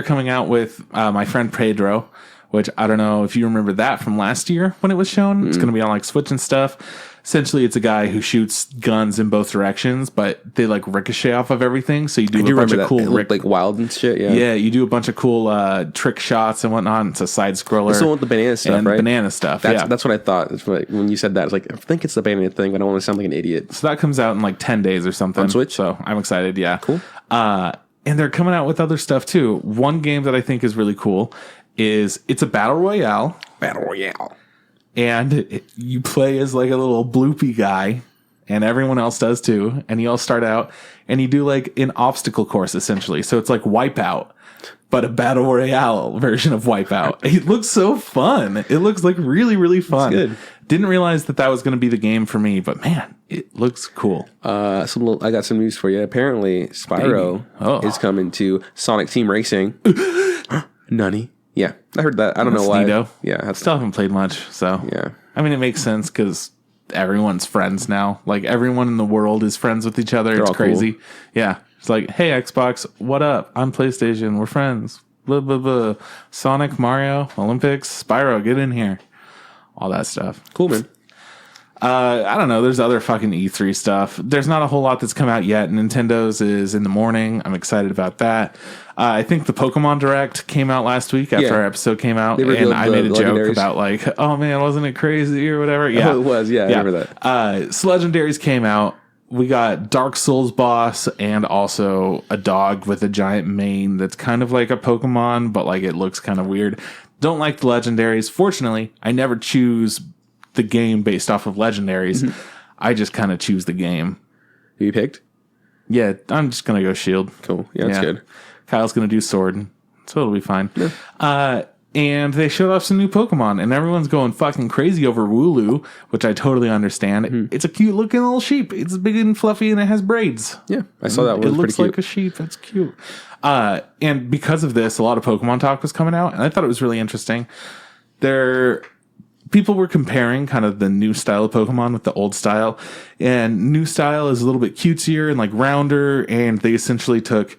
coming out with my friend Pedro, which I don't know if you remember that from last year when it was shown. It's going to be on Switch and stuff. Essentially, it's a guy who shoots guns in both directions, but they ricochet off of everything. So you do a bunch of cool, wild and shit. Yeah, yeah, you do a bunch of cool trick shots and whatnot. It's a side scroller. It's the one with the banana stuff, right? Banana stuff. That's what I thought. When you said that, I was like, I think it's the banana thing, but I don't want to sound like an idiot. So that comes out in 10 days or something on Switch. So I'm excited. Yeah, cool. And they're coming out with other stuff too. One game that I think is really cool is it's a battle royale. And you play as a little bloopy guy, and everyone else does too. And you all start out, and you do an obstacle course essentially. So it's like Wipeout, but a battle royale version of Wipeout. It looks so fun. It looks really, really fun. It's good. Didn't realize that was going to be the game for me, but man, it looks cool. I got some news for you. Apparently, Spyro is coming to Sonic Team Racing. Nunny. Yeah, I heard that. I don't know why. Neato. Yeah, still haven't played much, so yeah. I mean, it makes sense because everyone's friends now. Like everyone in the world is friends with each other. It's crazy. Cool. Yeah, it's like, hey, Xbox, what up? I'm PlayStation. We're friends. Blah blah blah. Sonic, Mario, Olympics, Spyro, get in here. All that stuff. Cool, man. I don't know. There's other fucking E3 stuff. There's not a whole lot that's come out yet. Nintendo's is in the morning. I'm excited about that. I think the Pokemon Direct came out last week after our episode came out. And I made a joke about like, oh man, wasn't it crazy or whatever? Yeah, it was. Yeah, I remember that. So Legendaries came out. We got Dark Souls boss and also a dog with a giant mane that's kind of like a Pokemon, but like it looks kind of weird. Don't like the Legendaries. Fortunately, I never choose the game based off of Legendaries. Mm-hmm. I just kind of choose the game. Who you picked? Yeah, I'm just going to go Shield. Cool. Yeah, that's good. Kyle's going to do Sword, so it'll be fine. Yeah. And they showed off some new Pokemon, and everyone's going fucking crazy over Wooloo, which I totally understand. Mm-hmm. It's a cute looking little sheep. It's big and fluffy, and it has braids. Yeah, I saw that one. It looks like a sheep. It's cute. And because of this, a lot of Pokemon talk was coming out, and I thought it was really interesting. People were comparing kind of the new style of Pokemon with the old style, and new style is a little bit cutesier and like rounder, and they essentially took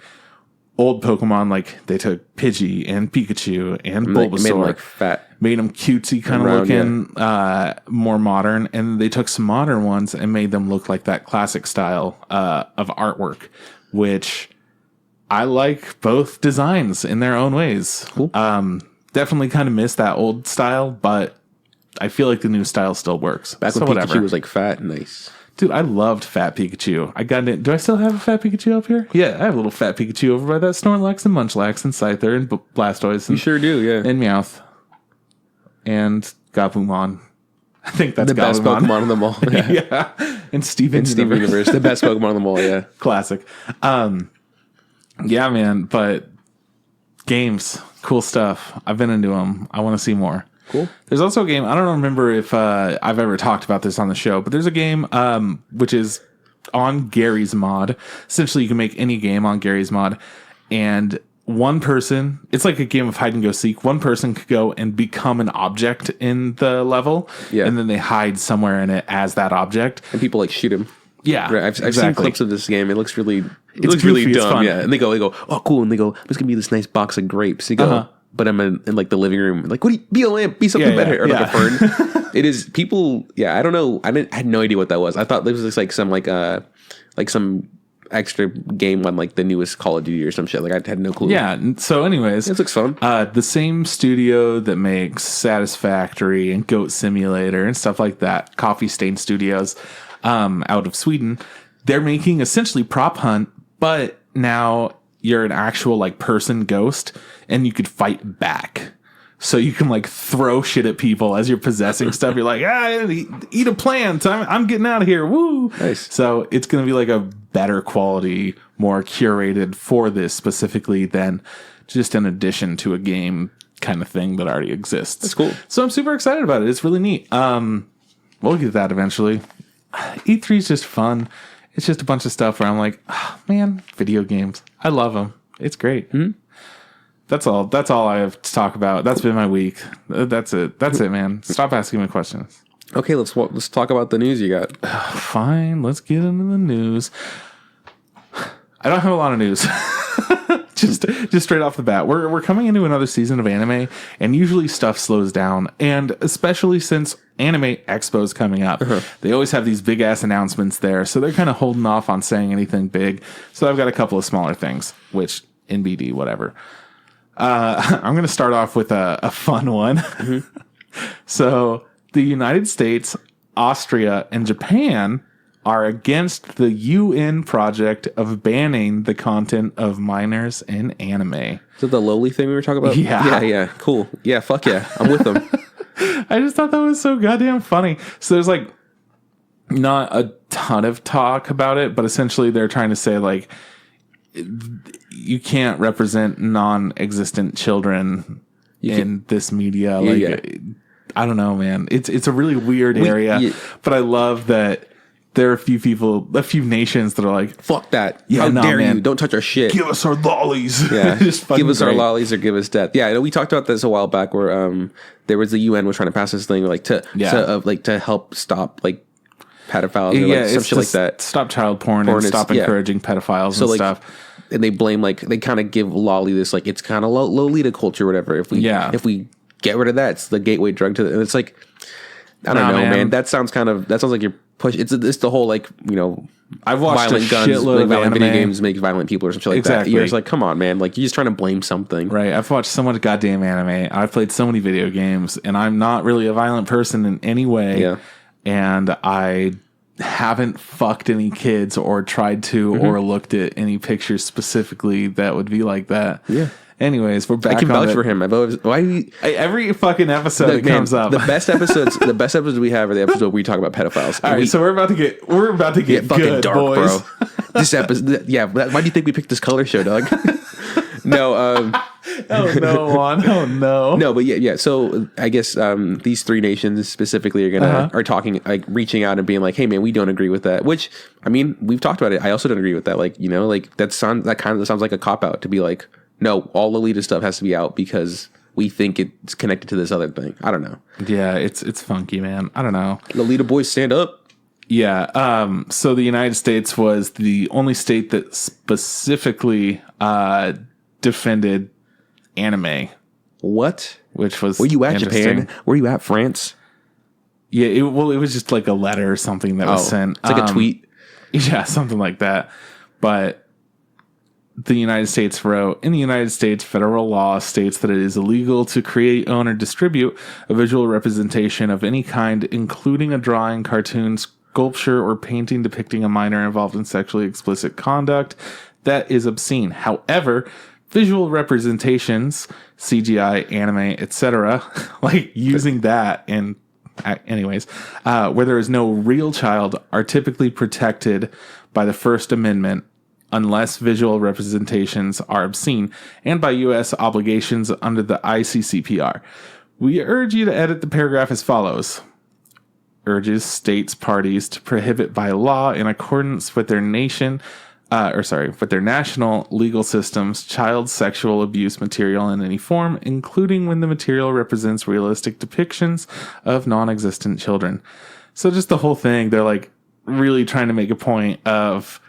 old Pokemon, like they took Pidgey and Pikachu and Bulbasaur, made them like fat, made them cutesy kind of looking, more modern, and they took some modern ones and made them look like that classic style of artwork, which I like both designs in their own ways. Cool. Definitely kind of miss that old style, but I feel like the new style still works. Back when Pikachu was like fat and nice. Dude, I loved Fat Pikachu. I got it. Do I still have a Fat Pikachu up here? Yeah, I have a little Fat Pikachu over by that Snorlax and Munchlax and Scyther and Blastoise. And, you sure do, yeah. And Meowth. And Gabumon. I think that's the best Pokemon of them all. Yeah. Yeah. And Steven Universe. The best Pokemon of them all, yeah. Classic. Yeah, man, but games, cool stuff. I've been into them. I want to see more. Cool. There's also a game, I don't remember if I've ever talked about this on the show, but there's a game which is on Gary's mod. Essentially, you can make any game on Gary's mod, and one person, it's like a game of hide and go seek. One person could go and become an object in the level, and then they hide somewhere in it as that object. And people like shoot him. Yeah, right. I've seen clips of this game. It looks really, really dumb. Yeah, and they go, oh, cool, and they go, there's gonna be this nice box of grapes. And you go, but I'm in like the living room. Like, what do you be a lamp? Be something better, or like a fern. It is people. Yeah, I don't know. I had no idea what that was. I thought this was just like some extra game on like the newest Call of Duty or some shit. Like I had no clue. Yeah. So, anyways, this looks fun. The same studio that makes Satisfactory and Goat Simulator and stuff like that, Coffee Stain Studios, out of Sweden, they're making essentially Prop Hunt, but now you're an actual like person ghost and you could fight back. So you can like throw shit at people as you're possessing stuff. You're like, eat a plant. I'm getting out of here. Woo. Nice. So it's going to be like a better quality, more curated for this specifically than just an addition to a game kind of thing that already exists. That's cool. So I'm super excited about it. It's really neat. We'll get that eventually. E3 is just fun. It's just a bunch of stuff where I'm like, oh, man, video games. I love them. It's great. Mm-hmm. That's all I have to talk about. That's been my week. That's it, man. Stop asking me questions. Okay, let's talk about the news you got. Fine, let's get into the news. I don't have a lot of news. just straight off the bat. We're coming into another season of anime, and usually stuff slows down, and especially since Anime Expo is coming up. They always have these big ass announcements there, so they're kind of holding off on saying anything big. So I've got a couple of smaller things, which NBD, whatever. I'm going to start off with a fun one. So the United States, Austria, and Japan are against the UN project of banning the content of minors in anime. Is it the lowly thing we were talking about? Yeah. Cool. Yeah, fuck yeah. I'm with them. I just thought that was so goddamn funny. So there's like not a ton of talk about it, but essentially they're trying to say like, you can't represent non-existent children in this media. I don't know, man. It's a really weird area, but I love that there are a few nations that are like, fuck that. Yeah, how dare you? Don't touch our shit. Give us our lollies. Yeah, give us our lollies or give us death. Yeah, I know we talked about this a while back where there was the UN was trying to pass this thing like to help stop like pedophiles or like some shit like that. Stop child porn and stop encouraging pedophiles and stuff. And they blame they kind of give lolly this like it's kind of Lolita culture or whatever. If we get rid of that, it's the gateway drug to and it's like I don't know, man. That sounds like you're push. It's the whole like I've watched violent guns, like violent video games make violent people or something like that. You're just like, come on, man. Like you're just trying to blame something, right? I've watched so much goddamn anime. I've played so many video games, and I'm not really a violent person in any way. Yeah. And I haven't fucked any kids or tried to or looked at any pictures specifically that would be like that. Yeah. Anyways, we're back. I can vouch for him. I've always every fucking episode it comes up. The best episodes we have are the episode where we talk about pedophiles. All right, so we're about to get fucking good, dark, boys. Bro. This episode, why do you think we picked this color show, dog? No, oh no, Juan. Oh no. No, but yeah. So I guess these three nations specifically are talking, like reaching out and being like, "Hey, man, we don't agree with that." Which I mean, we've talked about it. I also don't agree with that. Like that kind of sounds like a cop out to be like, no, all Lolita stuff has to be out because we think it's connected to this other thing. I don't know. Yeah, it's funky, man. I don't know. Lolita boys, stand up. Yeah. So the United States was the only state that specifically defended anime. What? Which was were you at Japan? Were you at France? Yeah. It was just like a letter or something that was sent. It's like a tweet. Yeah, something like that. But the United States wrote, in the United States, federal law states that it is illegal to create, own, or distribute a visual representation of any kind, including a drawing, cartoon, sculpture, or painting depicting a minor involved in sexually explicit conduct that is obscene. However, visual representations, CGI, anime, etc., like using that in anyways, where there is no real child, are typically protected by the First Amendment unless visual representations are obscene, and by U.S. obligations under the ICCPR. We urge you to edit the paragraph as follows. Urges states parties to prohibit by law in accordance with their with their national legal systems, child sexual abuse material in any form, including when the material represents realistic depictions of non-existent children. So just the whole thing, they're like really trying to make a point of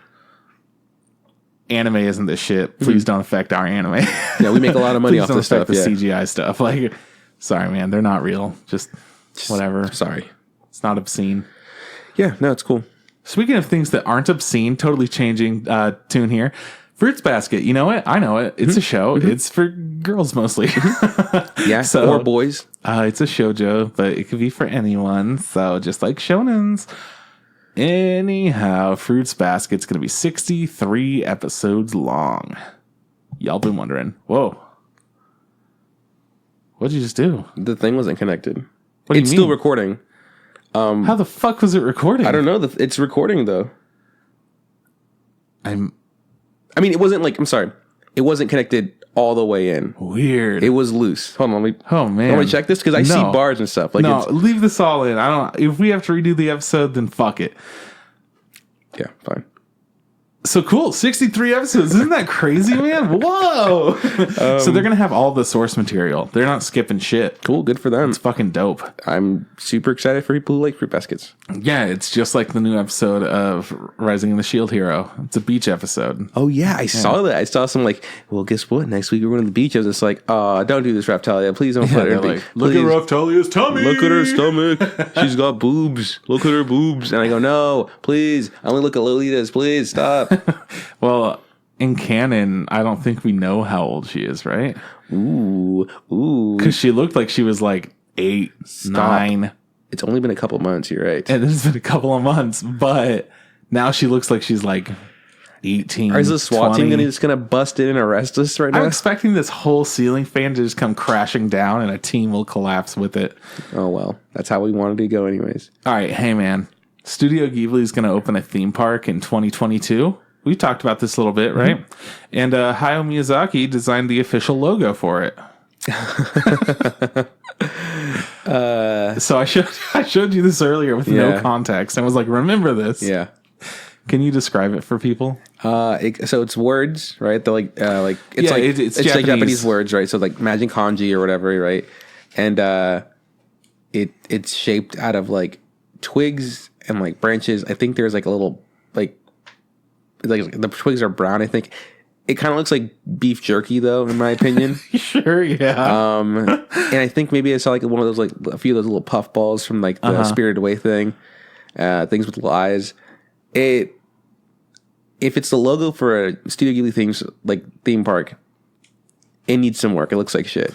anime isn't this shit. Please don't affect our anime. Yeah, we make a lot of money off this stuff. The CGI stuff. Like, sorry, man, they're not real. Just whatever. Sorry. It's not obscene. Yeah, no, it's cool. Speaking of things that aren't obscene, totally changing tune here. Fruits Basket. You know it? I know it. It's a show. It's for girls mostly. Yeah, or boys. It's a shoujo, but it could be for anyone. So just like shonens. Anyhow, Fruits Basket's going to be 63 episodes long. Y'all been wondering, whoa. What'd you just do? The thing wasn't connected. What do you mean? It's still recording. How the fuck was it recording? I don't know. It's recording, though. I mean, it wasn't like... I'm sorry. It wasn't connected all the way in. Weird. It was loose. Hold on. Oh, man. Want me to check this? Because I see bars and stuff. Like no, leave this all in. If we have to redo the episode, then fuck it. Yeah, fine. So cool. 63 episodes. Isn't that crazy, man? Whoa. So they're going to have all the source material. They're not skipping shit. Cool. Good for them. It's fucking dope. I'm super excited for people who like Fruit Baskets. Yeah, it's just like the new episode of Rising of the Shield Hero. It's a beach episode. Oh, yeah. I saw that. I saw some like, well, guess what? Next week we're going to the beach. I was just like, don't do this, Raptalia. Please don't put her. Like, look at Raptalia's tummy. Look at her stomach. She's got boobs. Look at her boobs. And I go, no, please. I only look at Lolita's. Please stop. Well, in canon, I don't think we know how old she is, right? Ooh. Because she looked like she was like 8, 9. It's only been a couple months, you're right. And it's been a couple of months, but now she looks like she's like 18. Is the SWAT team just going to bust in and arrest us right now? I'm expecting this whole ceiling fan to just come crashing down and a team will collapse with it. Oh, well, that's how we wanted to go anyways. All right, hey, man. Studio Ghibli is going to open a theme park in 2022. We talked about this a little bit, right? And Hayao Miyazaki designed the official logo for it. So I showed you this earlier with no context and was like, remember this. Yeah. Can you describe it for people? So it's words, right? They're like it's Japanese. Like Japanese words, right? So like imagine kanji or whatever, right? And it's shaped out of like twigs and like branches. I think there's like a little like the twigs are brown. I think it kind of looks like beef jerky, though, in my opinion. Sure, yeah. And I think maybe I saw like one of those like a few of those little puff balls from like the Spirited Away thing, things with little eyes. If it's the logo for a Studio Ghibli theme park, it needs some work. It looks like shit.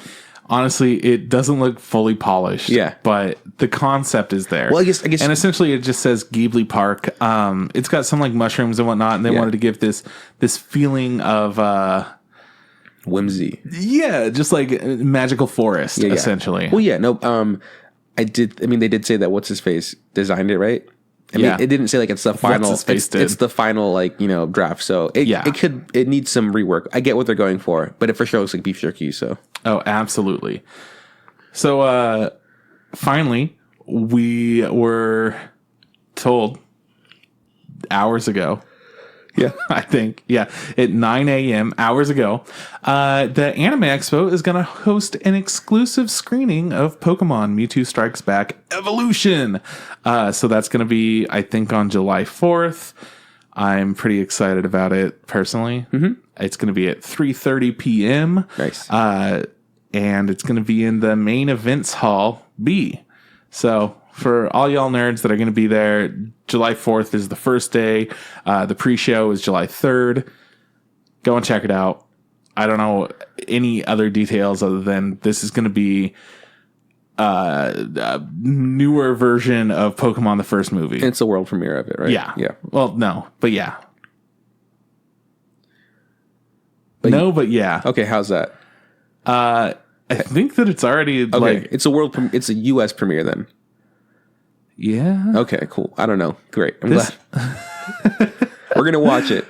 Honestly, it doesn't look fully polished. Yeah, but the concept is there. Well, I guess, and essentially it just says Ghibli Park. It's got some like mushrooms and whatnot, and they wanted to give this feeling of whimsy. Yeah, just like magical forest, essentially. Well, yeah, no. They did say that what's his face designed it, right? It didn't say like it's the final. It's the final like draft. So it needs some rework. I get what they're going for, but it for sure looks like beef jerky. So absolutely. So finally, we were told hours ago. Yeah, I think. Yeah, at 9 a.m. hours ago, the Anime Expo is going to host an exclusive screening of Pokemon Mewtwo Strikes Back Evolution. So that's going to be, I think, on July 4th. I'm pretty excited about it personally. Mm-hmm. It's going to be at 3:30 p.m. Nice. And it's going to be in the main events hall B. So for all y'all nerds that are going to be there, July 4th is the first day. The pre-show is July 3rd. Go and check it out. I don't know any other details other than this is going to be a newer version of Pokemon the first movie. And it's a world premiere of it, right? Yeah. Yeah. Well, no, but yeah. But yeah. Okay, how's that? I think that it's already like it's a US premiere then. Yeah. Okay, cool. I don't know. Great. I'm glad. We're going to watch it.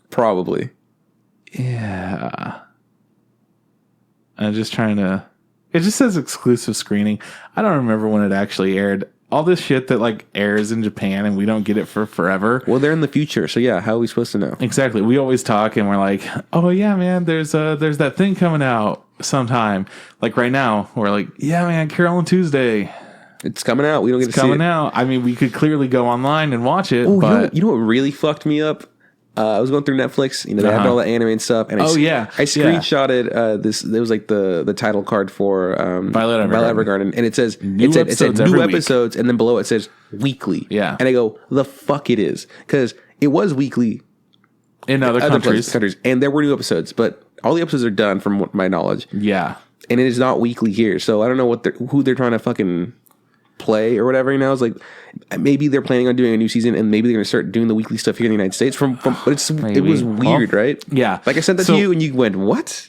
Probably. Yeah. I'm just trying to... It just says exclusive screening. I don't remember when it actually aired. All this shit that like airs in Japan and we don't get it for forever. Well, they're in the future. So yeah, how are we supposed to know? Exactly. We always talk and we're like, oh yeah, man, there's that thing coming out sometime. Like right now, we're like, yeah, man, Carol and Tuesday. It's coming out. We don't get to see it. It's coming out. I mean, we could clearly go online and watch it. Oh, but you know what really fucked me up? I was going through Netflix. They had all the anime and stuff. And I screenshotted this. It was like the title card for Violet Evergarden, and it said new episodes, and then below it says weekly. Yeah, and I go, the fuck it is, because it was weekly in other countries, and there were new episodes, but all the episodes are done from my knowledge. Yeah, and it is not weekly here, so I don't know who they're trying to fucking play or whatever. It's like maybe they're planning on doing a new season and maybe they're going to start doing the weekly stuff here in the United States but it was weird, right? Yeah, like I sent that to you and you went, what?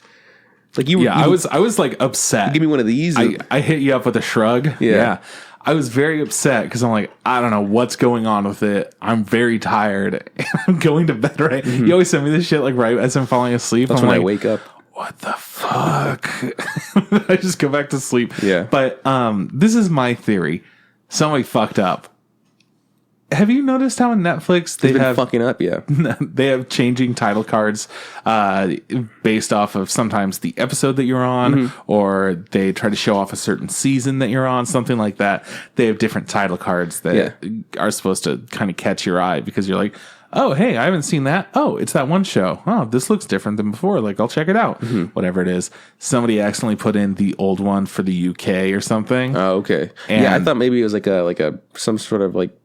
Like I was like upset. Give me one of these. I hit you up with a shrug. Yeah. I was very upset because I'm like, I don't know what's going on with it. I'm very tired and I'm going to bed right. Mm-hmm. You always send me this shit like right as I'm falling asleep. That's I'm when like, I wake up. What the fuck? I just go back to sleep. Yeah. But this is my theory. Somebody fucked up. Have you noticed how on Netflix they've been fucking up? Yeah. They have changing title cards based off of sometimes the episode that you're on, or they try to show off a certain season that you're on, something like that. They have different title cards that are supposed to kind of catch your eye because you're like, oh, hey, I haven't seen that. Oh, it's that one show. Oh, this looks different than before. Like, I'll check it out. Mm-hmm. Whatever it is. Somebody accidentally put in the old one for the UK or something. Oh, okay. And I thought maybe it was like some sort of like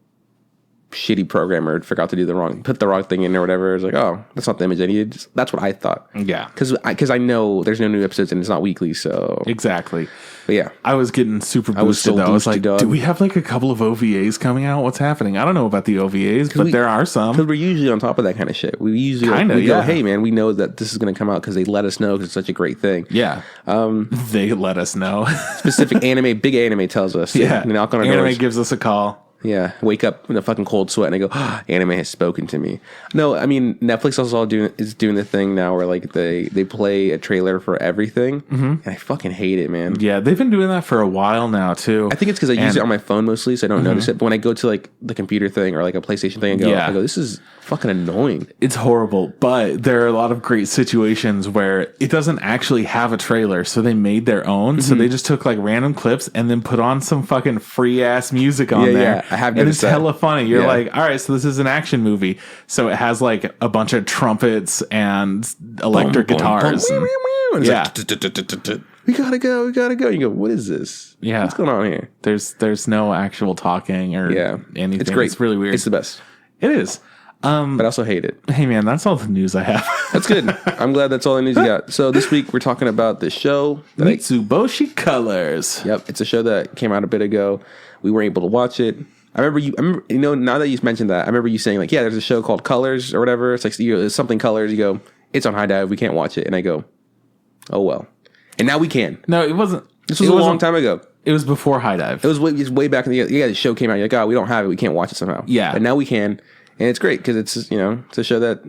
shitty programmer forgot to put the wrong thing in or whatever. It's like, oh, that's not the image I needed. That's what I thought. Yeah. Because I know there's no new episodes and it's not weekly, so. Exactly. But yeah. I was getting super boosted though. I was like, do we have like a couple of OVAs coming out? What's happening? I don't know about the OVAs, but there are some. Because we're usually on top of that kind of shit. We usually go, hey man, we know that this is going to come out because they let us know because it's such a great thing. Yeah. They let us know. Specific big anime tells us. Yeah. Knock on our doors. Anime gives us a call. Yeah, wake up in a fucking cold sweat and I go, oh, anime has spoken to me. No, I mean Netflix also is doing the thing now where like they play a trailer for everything, and I fucking hate it, man. Yeah, they've been doing that for a while now too. I think it's because I use it on my phone mostly, so I don't notice it. But when I go to like the computer thing or like a PlayStation thing, I go, this is fucking annoying. It's horrible, but there are a lot of great situations where it doesn't actually have a trailer, so they made their own. So they just took like random clips and then put on some fucking free ass music on there. Yeah, I have and it's hella funny. You're like, all right, so this is an action movie. So it has like a bunch of trumpets and electric guitars. We gotta go. You go, what is this? Yeah. What's going on here? There's no actual talking or anything. It's great. It's really weird. It's the best. It is. But I also hate it. Hey man, that's all the news I have. That's good. I'm glad that's all the news you got. So this week we're talking about the show. Mitsuboshi Colors. Yep. It's a show that came out a bit ago. We weren't able to watch it. I remember, now that you mentioned that, I remember you saying like, yeah, there's a show called Colors or whatever. It's like, there's something Colors. You go, it's on High Dive. We can't watch it. And I go, oh, well. And now we can. No, it wasn't. This was a long time ago. It was before High Dive. It was way back in the show came out. You're like, oh, we don't have it. We can't watch it somehow. Yeah. But now we can. And it's great because it's a show that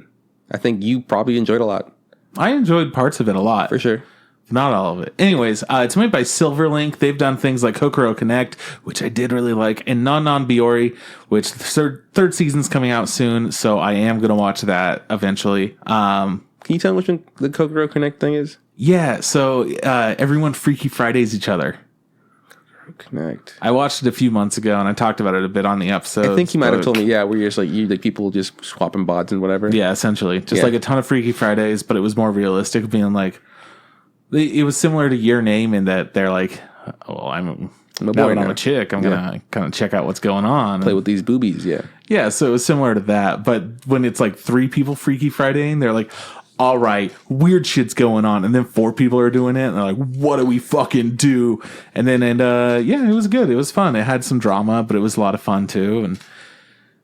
I think you probably enjoyed a lot. I enjoyed parts of it a lot. For sure. Not all of it. Anyways, it's made by Silverlink. They've done things like Kokoro Connect, which I did really like, and Biyori, which the third season's coming out soon, so I am going to watch that eventually. Can you tell me which one the Kokoro Connect thing is? Yeah, so everyone Freaky Fridays each other. Connect. I watched it a few months ago, and I talked about it a bit on the episode. I think you might have told me, where you're just like people just swapping bots and whatever. Yeah, essentially, just like a ton of Freaky Fridays, but it was more realistic, being like, it was similar to Your Name in that they're like, well, I'm a boy now. I'm a chick. I'm gonna kind of check out what's going on, play with these boobies. Yeah. So it was similar to that, but when it's like 3 people Freaky Friday, and they're like, all right, weird shit's going on, and then 4 people are doing it, and they're like, what do we fucking do? And it was good. It was fun. It had some drama, but it was a lot of fun too. And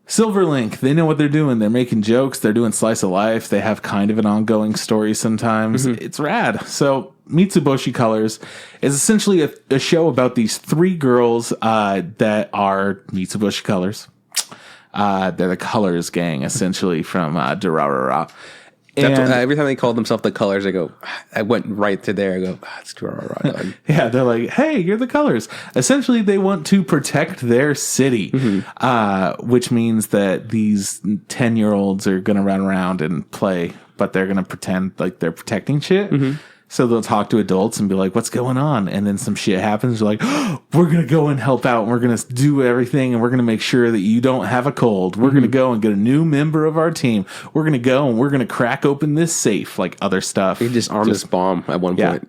Silverlink, they know what they're doing. They're making jokes. They're doing slice of life. They have kind of an ongoing story sometimes. It's rad. So Mitsuboshi Colors is essentially a show about these 3 girls that are Mitsuboshi Colors. They're the Colors gang, essentially, from Durarara. Every time they called themselves the Colors, I went right to there. I go, it's Durarara. Yeah, they're like, hey, you're the Colors. Essentially, they want to protect their city, which means that these 10-year-olds are going to run around and play, but they're going to pretend like they're protecting shit. So they'll talk to adults and be like, what's going on? And then some shit happens. They're like, oh, we're going to go and help out. And we're going to do everything. And we're going to make sure that you don't have a cold. We're going to go and get a new member of our team. We're going to go and we're going to crack open this safe, like other stuff. They just arm this bomb at one point.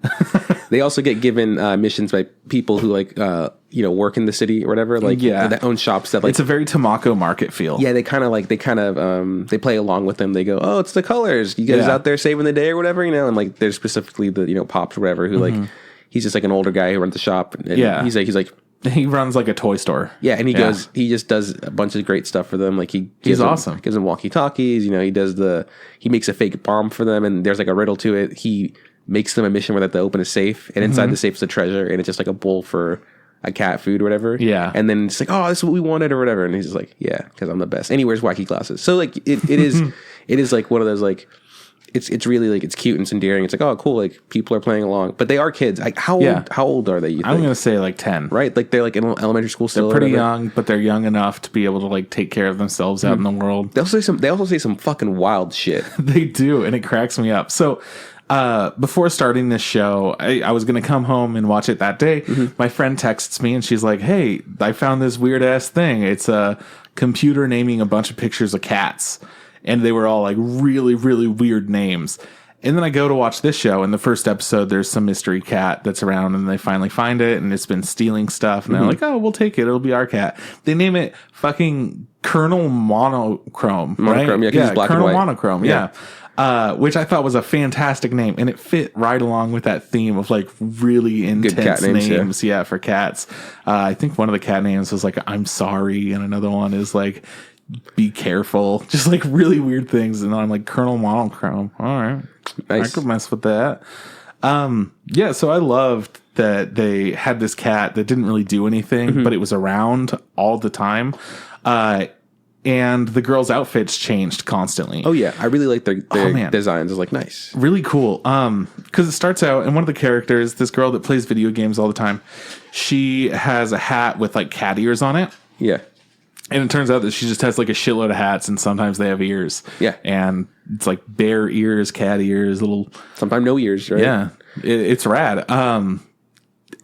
They also get given missions by people who work in the city or whatever. That own shops that it's a very Tamako market feel. Yeah, they they play along with them. They go, oh, it's the Colors. You guys out there saving the day or whatever, and like there's specifically the Pops or whatever who he's just like an older guy who runs the shop. And he's like he runs like a toy store. Yeah, and he just does a bunch of great stuff for them. Like he's awesome. Gives them walkie talkies. He makes a fake bomb for them, and there's like a riddle to it. He makes them a mission where they have to open a safe, and inside the safe is a treasure, and it's just like a bowl for a cat food or whatever. Yeah. And then it's like, oh, this is what we wanted or whatever. And he's just like, yeah, because I'm the best. And he wears wacky glasses. So like it is like one of those like it's really like it's cute and it's endearing. It's like, oh cool, like people are playing along. But they are kids. Like how old are they, you think? I'm gonna say like 10. Right? Like they're like in elementary school still. They're pretty young, but they're young enough to be able to like take care of themselves out in the world. They also say some fucking wild shit. They do, and it cracks me up. So before starting this show, I was going to come home and watch it that day. My friend texts me and she's like, hey, I found this weird ass thing. It's a computer naming a bunch of pictures of cats. And they were all like really, really weird names. And then I go to watch this show. In the first episode, there's some mystery cat that's around and they finally find it and it's been stealing stuff. And they're like, oh, we'll take it. It'll be our cat. They name it fucking Colonel Monochrome, right? Yeah, black Colonel and white. Monochrome. Yeah. Which I thought was a fantastic name, and it fit right along with that theme of like really intense names. Yeah, for cats. I think one of the cat names was like "I'm sorry," and another one is like "Be careful." Just like really weird things, and I'm like Colonel Monochrome. All right, nice. I could mess with that. So I loved that they had this cat that didn't really do anything, but it was around all the time. And the girls' outfits changed constantly. Oh yeah, I really like their designs. It's like nice, really cool. Because it starts out, and one of the characters, this girl that plays video games all the time, she has a hat with like cat ears on it. Yeah, and it turns out that she just has like a shitload of hats, and sometimes they have ears. Yeah, and it's like bear ears, cat ears, little. Sometimes no ears. Right? Yeah, it's rad.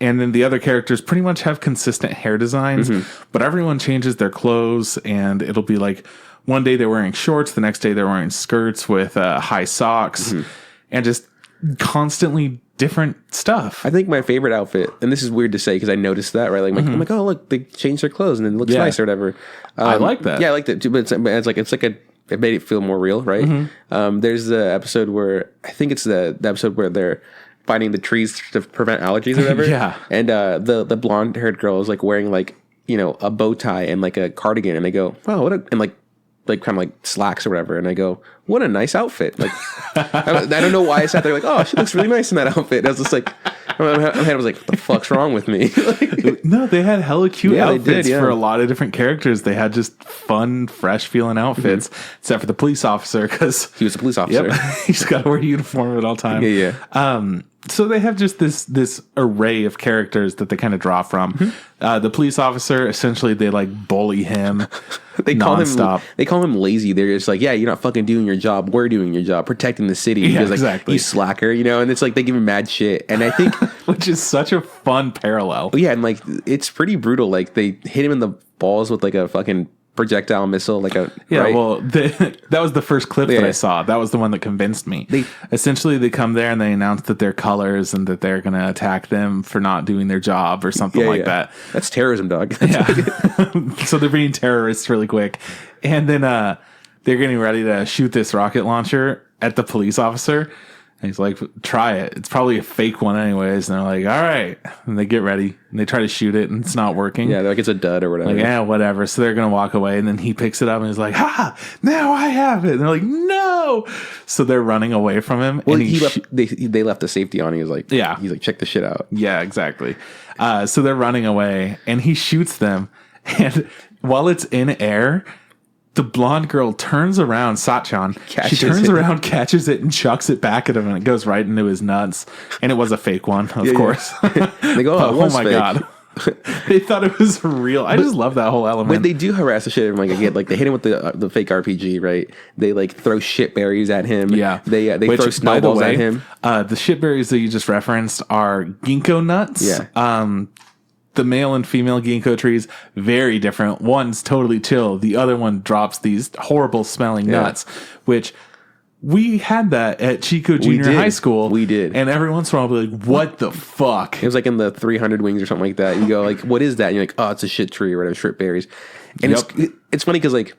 And then the other characters pretty much have consistent hair designs, but everyone changes their clothes, and it'll be like one day they're wearing shorts, the next day they're wearing skirts with high socks, and just constantly different stuff. I think my favorite outfit, and this is weird to say because I noticed that, right? Like, I'm like, oh look, they changed their clothes and it looks nice or whatever. I like that. Yeah, I liked it too, but it made it feel more real, right? There's the episode where I think it's the episode where they're finding the trees to prevent allergies or whatever. Yeah. And the blonde haired girl is like wearing like, a bow tie and like a cardigan, and they go, wow, and like kind of like slacks or whatever, and I go, what a nice outfit. Like I don't know why I sat there like, oh, she looks really nice in that outfit. And I was just like, my head was like, what the fuck's wrong with me? No, they had hella cute outfits for a lot of different characters. They had just fun, fresh feeling outfits, except for the police officer, because he was a police officer. Yep, he's got to wear a uniform at all times. Yeah. So they have just this array of characters that they kind of draw from. The police officer, essentially, they like bully him. They call him lazy. They're just like, yeah, you're not fucking doing your job. We're doing your job, protecting the city. Yeah, because, like, exactly. You slacker, and it's like they give him mad shit. And I think, which is such a fun parallel. Yeah, and like it's pretty brutal. Like they hit him in the balls with like a fucking projectile missile, like a right? Well, that was the first clip that I saw. That was the one that convinced me. They come there and they announce that they're colors and that they're going to attack them for not doing their job or something like that. That's terrorism, dog. So they're being terrorists really quick, and then they're getting ready to shoot this rocket launcher at the police officer. And he's like, try it. It's probably a fake one anyways. And they're like, all right. And they get ready and they try to shoot it and it's not working. Yeah, they're like, it's a dud or whatever. Like, yeah, whatever. So they're going to walk away, and then he picks it up and he's like, ha, now I have it. And they're like, no. So they're running away from him. Well, and they left the safety on. He was like, yeah. He's like, check the shit out. Yeah, exactly. So they're running away and he shoots them. And while it's in air, the blonde girl turns around, Satchan. She turns around, catches it, and chucks it back at him, and it goes right into his nuts. And it was a fake one, of course. They go, oh my God. They thought it was real. I just love that whole element. When they do harass the shit out of him, like again, like they hit him with the fake RPG, right? They like throw shit berries at him. Yeah, they throw snowballs at him. The shit berries that you just referenced are ginkgo nuts. Yeah. The male and female ginkgo trees, very different. One's totally chill. The other one drops these horrible smelling nuts, which we had that at Chico Junior High School. We did. And every once in a while, I'll be like, what the fuck? It was like in the 300 wings or something like that. You go like, what is that? And you're like, oh, it's a shit tree or whatever, shit berries. And it's funny because like,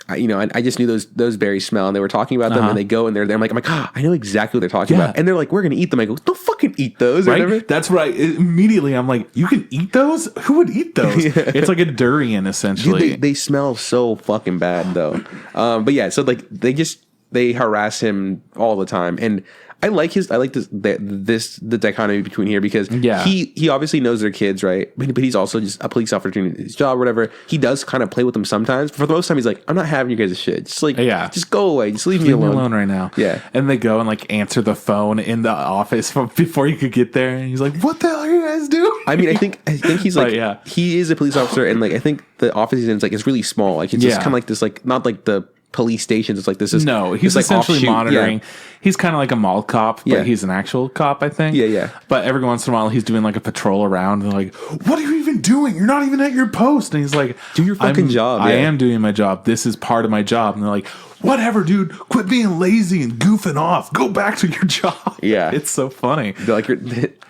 I just knew those berries smell, and they were talking about them, and they go and they're there. I'm like, I know exactly what they're talking about. And they're like, we're going to eat them. I go, don't fucking eat those. Right? Or whatever. That's right. Immediately, I'm like, you can eat those? Who would eat those? It's like a durian, essentially. Dude, they smell so fucking bad, though. But yeah, so like they harass him all the time. And I like the dichotomy between here because he obviously knows they're kids, right? But he's also just a police officer doing his job or whatever. He does kind of play with them sometimes. But for the most time, he's like, I'm not having you guys' shit. Just like, just go away. Just leave me alone right now. Yeah. And they go and like answer the phone in the office before you could get there. And he's like, what the hell are you guys doing? I mean, I think he's like, he is a police officer. And like, I think the office he's in is like, it's really small. Like, it's just kind of like this, like, not like the police stations. It's like this is he's like essentially offshoot. monitoring. He's kind of like a mall cop, but he's an actual cop, I think. Yeah. But every once in a while, he's doing like a patrol around, and they're like, "What are you even doing? You're not even at your post." And he's like, "Do your fucking job." I am doing my job. This is part of my job. And they're like, "Whatever, dude. Quit being lazy and goofing off. Go back to your job." Yeah, it's so funny. Like,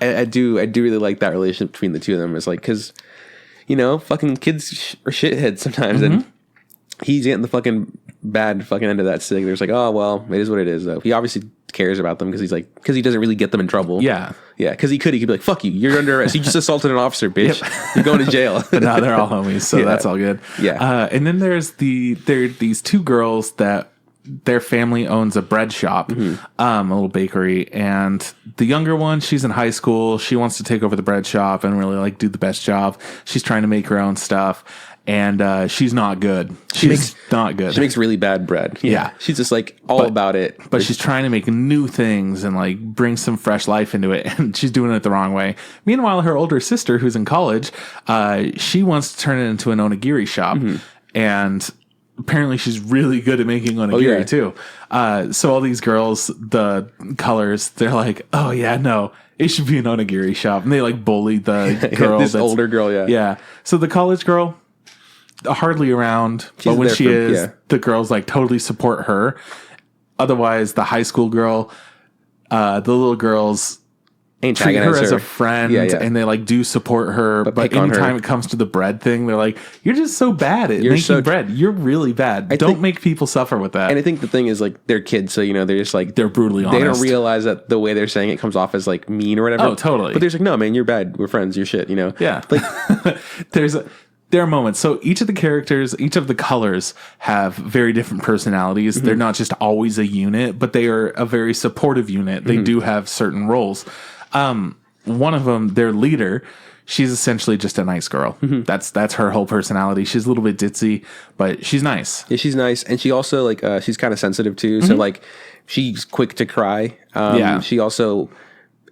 I do really like that relationship between the two of them. It's like, because fucking kids are shitheads sometimes, and he's getting the fucking bad fucking end of that stick. There's like, oh well, it is what it is though. He obviously cares about them because he doesn't really get them in trouble. Yeah, because he could be like, fuck you, you're under arrest. You just assaulted an officer, bitch. You're going to jail. But now they're all homies, so that's all good. Yeah. And then there are these two girls that their family owns a bread shop, a little bakery, and the younger one, she's in high school. She wants to take over the bread shop and really like do the best job. She's trying to make her own stuff, and she's not good. She's not good. She makes really bad bread. Yeah. She's just like about it. But she's trying to make new things and like bring some fresh life into it, and she's doing it the wrong way. Meanwhile, her older sister, who's in college, she wants to turn it into an onigiri shop, and apparently she's really good at making onigiri too. So all these girls, the colors, they're like, oh yeah, no, it should be an onigiri shop. And they like bully the girl. This older girl, yeah. Yeah. So the college girl, hardly around, but when she is, the girls like totally support her. Otherwise, the high school girl, the little girls treat her as a friend, and they like do support her. But anytime it comes to the bread thing, they're like, "You're just so bad at making bread. You're really bad. Don't make people suffer with that." And I think the thing is like they're kids, so they're just like they're brutally honest. They don't realize that the way they're saying it comes off as like mean or whatever. Oh, totally. But they're just like, "No, man, you're bad. We're friends. You're shit." Yeah. Like there are moments. So each of the characters, each of the colors have very different personalities. They're not just always a unit, but they are a very supportive unit. They do have certain roles. One of them, their leader, she's essentially just a nice girl. That's her whole personality. She's a little bit ditzy, but she's nice. Yeah, she's nice, and she also like she's kind of sensitive too. So like she's quick to cry. She also.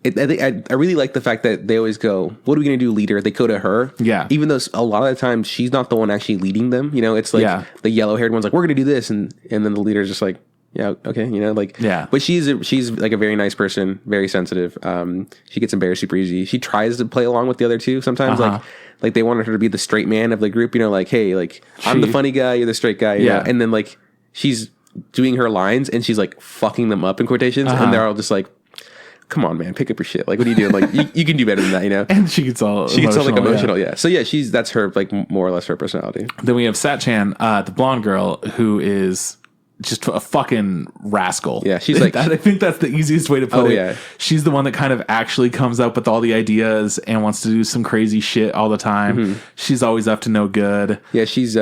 I really like the fact that they always go, "What are we going to do, leader?" They go to her. Yeah. Even though a lot of the time she's not the one actually leading them. It's like the yellow haired one's like, "We're going to do this," and then the leader's just like, "Yeah, okay," But she's like a very nice person, very sensitive. She gets embarrassed super easy. She tries to play along with the other two sometimes. Like they wanted her to be the straight man of the group. Like, hey, like I'm the funny guy, you're the straight guy. Yeah. And then like she's doing her lines and she's like fucking them up in quotations, and they're all just like, come on, man, pick up your shit. Like, what are you doing? Like, you can do better than that, And she gets all emotional, yeah. So yeah, that's her, like, more or less her personality. Then we have Satchan, the blonde girl, who is just a fucking rascal. Yeah, she's like, I think that's the easiest way to put it. Yeah. She's the one that kind of actually comes up with all the ideas and wants to do some crazy shit all the time. She's always up to no good. Yeah, she's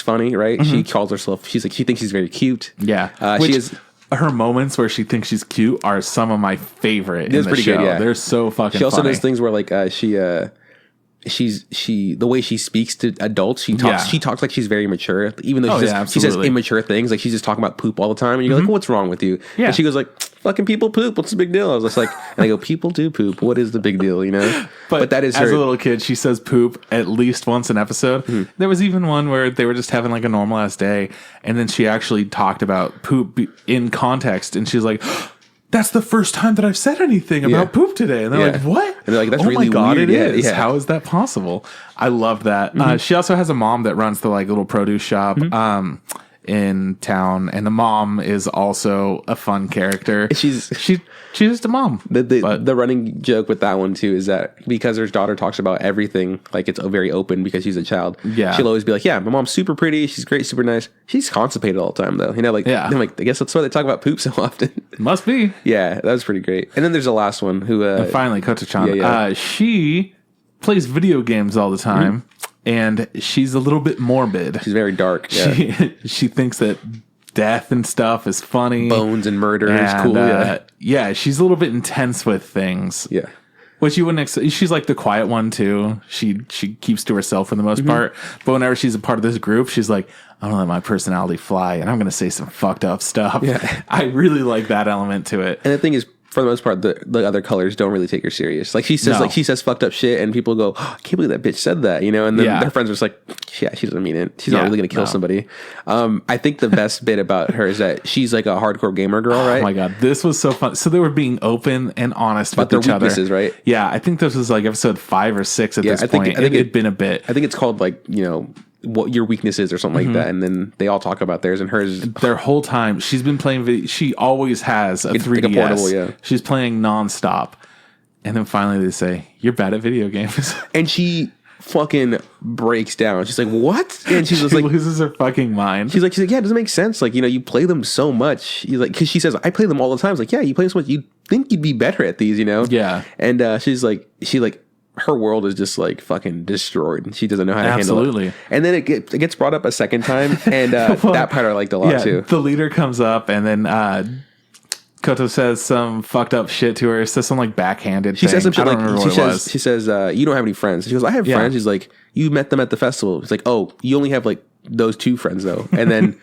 funny, right? She calls herself, she thinks she's very cute. Yeah. She is. Her moments where she thinks she's cute are some of my favorite. It's pretty good. Yeah, they're so fucking. She also funny. does things where like she's the way she speaks to adults. She talks like she's very mature, even though she says immature things. Like she's just talking about poop all the time, and you're like, "What's wrong with you?" Yeah. And she goes like, "Fucking people poop. What's the big deal?" I was just like, and I go, "People do poop. What is the big deal?" But that is as her. a little kid, she says poop at least once an episode. There was even one where they were just having like a normal ass day, and then she actually talked about poop in context, and she's like, "That's the first time that I've said anything about poop today." And they're like, "What?" And they're like, "That's really weird. It is. Yeah. How is that possible?" I love that. She also has a mom that runs the like little produce shop in town, and the mom is also a fun character. She's just a mom. The running joke with that one too is that because her daughter talks about everything, like it's very open because she's a child. Yeah, she'll always be like, "Yeah, my mom's super pretty. She's great, super nice. She's constipated all the time, though." I'm like, I guess that's why they talk about poop so often. Must be. Yeah, that was pretty great. And then there's the last one who finally Koto-chan. She plays video games all the time. And she's a little bit morbid. She's very dark. Yeah. She thinks that death and stuff is funny. Bones and murder is cool. Yeah, she's a little bit intense with things. Yeah. Which you wouldn't she's like the quiet one too. She keeps to herself for the most part. But whenever she's a part of this group, she's like, "I'm gonna let my personality fly and I'm gonna say some fucked up stuff." Yeah. I really like that element to it. And the thing is, for the most part, the other colors don't really take her serious. Like she says fucked up shit, and people go, "Oh, I can't believe that bitch said that," And then their friends are just like, "Yeah, she doesn't mean it. She's not really gonna kill somebody." I think the best bit about her is that she's like a hardcore gamer girl, right? Oh my god, this was so fun. So they were being open and honest about with each their weaknesses, right? Yeah, I think this was like episode 5 or 6 at this point. I think it'd been a bit. I think it's called like what your weakness is or something like that, and then they all talk about theirs and hers. Their whole time she's been playing video. She always has a 3DS. Like a portable, she's playing nonstop, and then finally they say, "You're bad at video games," and she fucking breaks down. She's like, "What?" And she's just like, loses her fucking mind. She's like, "Yeah, it doesn't make sense. Like, you play them so much." She's like, because she says, "I play them all the time." It's like, "Yeah, you play them so much. You'd think you'd be better at these, Yeah. And she's like, her world is just like fucking destroyed, and she doesn't know how to handle it. And then it gets brought up a second time, and well, that part I liked a lot too. The leader comes up, and then Koto says some fucked up shit to her. Says some like backhanded. She thing. says some shit she says, "You don't have any friends." She goes, "I have friends." She's like, "You met them at the festival." It's like, "Oh, you only have like those 2 friends though," and then.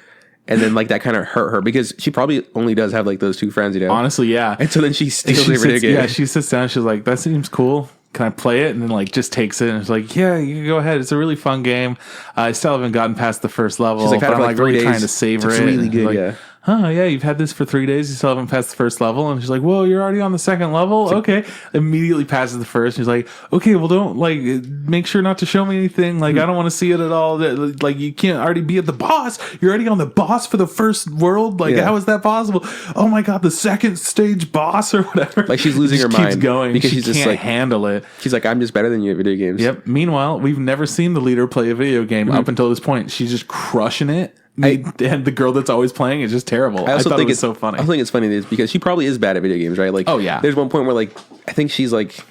And then, like, that kind of hurt her because she probably only does have, like, those 2 friends, you know? Honestly, yeah. And so then she steals every video game. Yeah, she sits down. She's like, that seems cool. Can I play it? And then, like, just takes it. And it's like, yeah, you can go ahead. It's a really fun game. I still haven't gotten past the first level. She's like, but I'm, like, really days. trying to savor it's it. really good, like, yeah. Oh, yeah, you've had this for 3 days. You still haven't passed the first level. And she's like, whoa, you're already on the second level? Okay. Immediately passes the first. She's like, okay, well, don't, like, make sure not to show me anything. Like, I don't want to see it at all. Like, you can't already be at the boss. You're already on the boss for the first world? Like, how is that possible? Oh, my God, the second stage boss or whatever. Like, she's losing her mind. Keeps going because she just, like, handle it. She's like, I'm just better than you at video games. Yep. Meanwhile, we've never seen the leader play a video game up until this point. She's just crushing it. And the girl that's always playing is just terrible. I thought it was so funny. I think it's funny because she probably is bad at video games, right? Like, oh yeah. There's one point where like I think she's like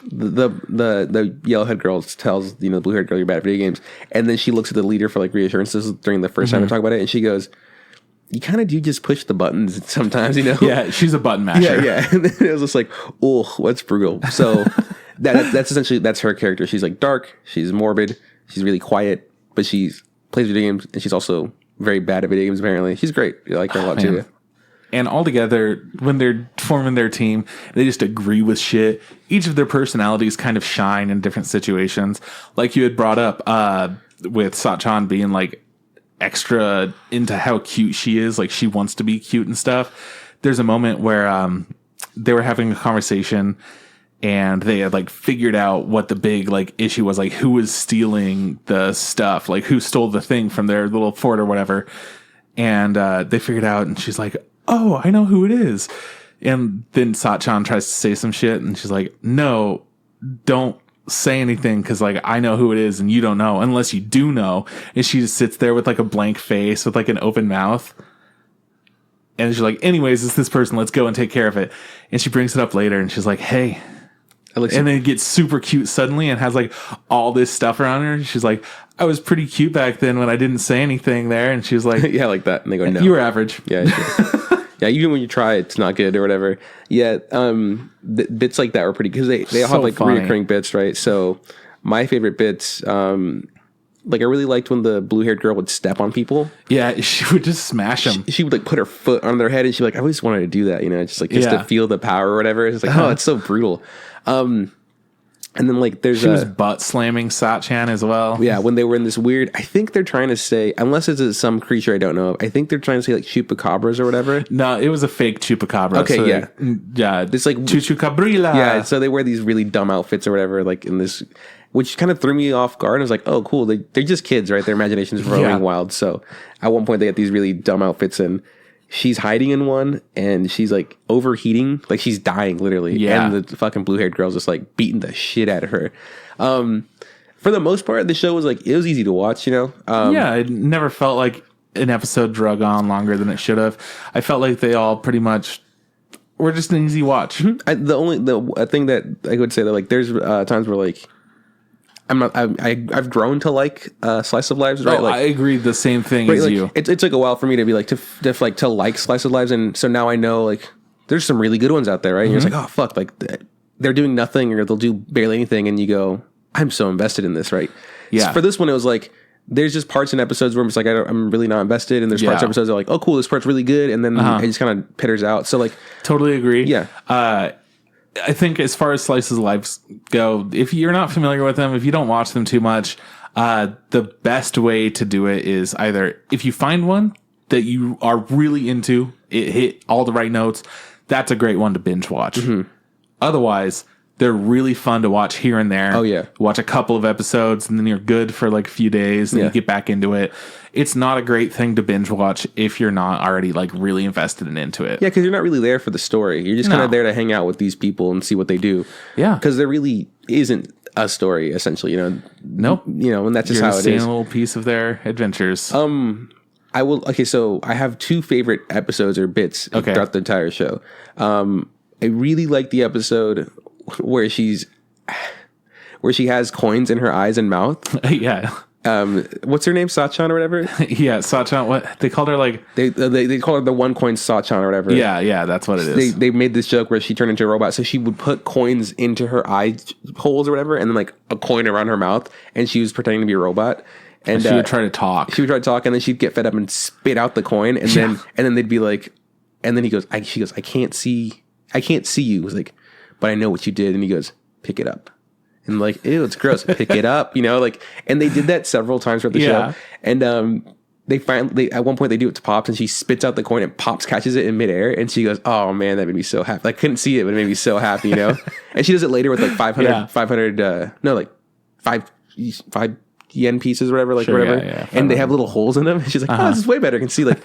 the yellow-haired girl tells the blue-haired girl you're bad at video games, and then she looks at the leader for like reassurances during the first time they talk about it, and she goes, "You kind of do just push the buttons sometimes, you know?" Yeah, she's a button masher. Yeah. And then it was just like, oh, what's brutal? So that's essentially her character. She's like dark. She's morbid. She's really quiet, but she plays video games, and she's also very bad at video games, apparently. She's great. I like her a lot, too. And all together, when they're forming their team, they just agree with shit. Each of their personalities kind of shine in different situations. Like you had brought up with Sachan being, like, extra into how cute she is. Like, she wants to be cute and stuff. There's a moment where they were having a conversation, and they had like figured out what the big like issue was, like who was stealing the stuff, like who stole the thing from their little fort or whatever. And they figured out, and she's like, "Oh, I know who it is." And then Sachan tries to say some shit, and she's like, "No, don't say anything because like I know who it is, and you don't know unless you do know." And she just sits there with like a blank face with like an open mouth. And she's like, "Anyways, it's this person. Let's go and take care of it." And she brings it up later, and she's like, "Hey." And then it gets super cute suddenly and has like all this stuff around her. She's like, "I was pretty cute back then when I didn't say anything there." And she was like, "Yeah, like that." And they go, "No, you were average." Yeah, yeah. Even when you try, it's not good or whatever. Yeah, bits like that were pretty because they all have like reoccurring bits, right? So my favorite bits, like I really liked when the blue-haired girl would step on people. Yeah, she would just smash them. She would like put her foot on their head, and she like I always wanted to do that, just to feel the power or whatever. It's like, oh, it's so brutal. And then like she was butt slamming Sachan as well. Yeah, when they were in this weird, I think they're trying to say, unless it's some creature I don't know, I think they're trying to say like chupacabras or whatever. No, it was a fake chupacabra. Okay, so yeah, it's like chuchucabrila. Yeah, so they wear these really dumb outfits or whatever, like in this, which kind of threw me off guard. I was like, oh, cool, they're just kids, right? Their imagination's roaming wild. So at one point they get these really dumb outfits and. She's hiding in one, and she's like overheating, like she's dying literally. Yeah. And the fucking blue-haired girl's just like beating the shit out of her. For the most part, the show was like it was easy to watch, yeah, it never felt like an episode drug on longer than it should have. I felt like they all pretty much were just an easy watch. The thing that I would say that like there's times where like. I've grown to like Slice of Lives, right? Oh, I agree. The same thing as like, you. It took a while for me to be like to like Slice of Lives, and so now I know like there's some really good ones out there, right? And you're just like, oh fuck, like they're doing nothing or they'll do barely anything, and you go, I'm so invested in this, right? Yeah. So for this one, it was like there's just parts in episodes where I'm just like I'm really not invested, and there's parts of episodes that are like, oh cool, this part's really good, and then it just kind of pitters out. So like, totally agree. Yeah. I think as far as Slices of Life go, if you're not familiar with them, if you don't watch them too much, the best way to do it is either if you find one that you are really into, it hit all the right notes, that's a great one to binge watch. Mm-hmm. Otherwise, they're really fun to watch here and there. Oh, yeah. Watch a couple of episodes and then you're good for like a few days and you get back into it. It's not a great thing to binge watch if you're not already like really invested and into it. Yeah, because you're not really there for the story. You're just kind of there to hang out with these people and see what they do. Yeah. Because there really isn't a story, essentially, Nope. And that's just how it is. You're seeing a little piece of their adventures. So I have two favorite episodes or bits throughout the entire show. I really like the episode where she's where she has coins in her eyes and mouth. Yeah. What's her name? Sachan or whatever? Yeah, Sachan. What they called her, like they call her the one coin Sachan or whatever. Yeah, that's what it is. They made this joke where she turned into a robot, so she would put coins into her eye holes or whatever, and then like a coin around her mouth, and she was pretending to be a robot. And she would try to talk. She would try to talk, and then she'd get fed up and spit out the coin, and then they'd be like, and then she goes, I can't see you. It was like, but I know what you did, and he goes, pick it up. And like, ew, it's gross. Pick it up, like, and they did that several times throughout the show. And they finally, at one point, they do it to Pops, and she spits out the coin, and Pops catches it in midair, and she goes, "Oh man, that made me so happy." I couldn't see it, but it made me so happy, And she does it later with like 500, like five yen pieces or whatever, whatever. Yeah, and they have little holes in them. And she's like, "Oh, this is way better." I can see like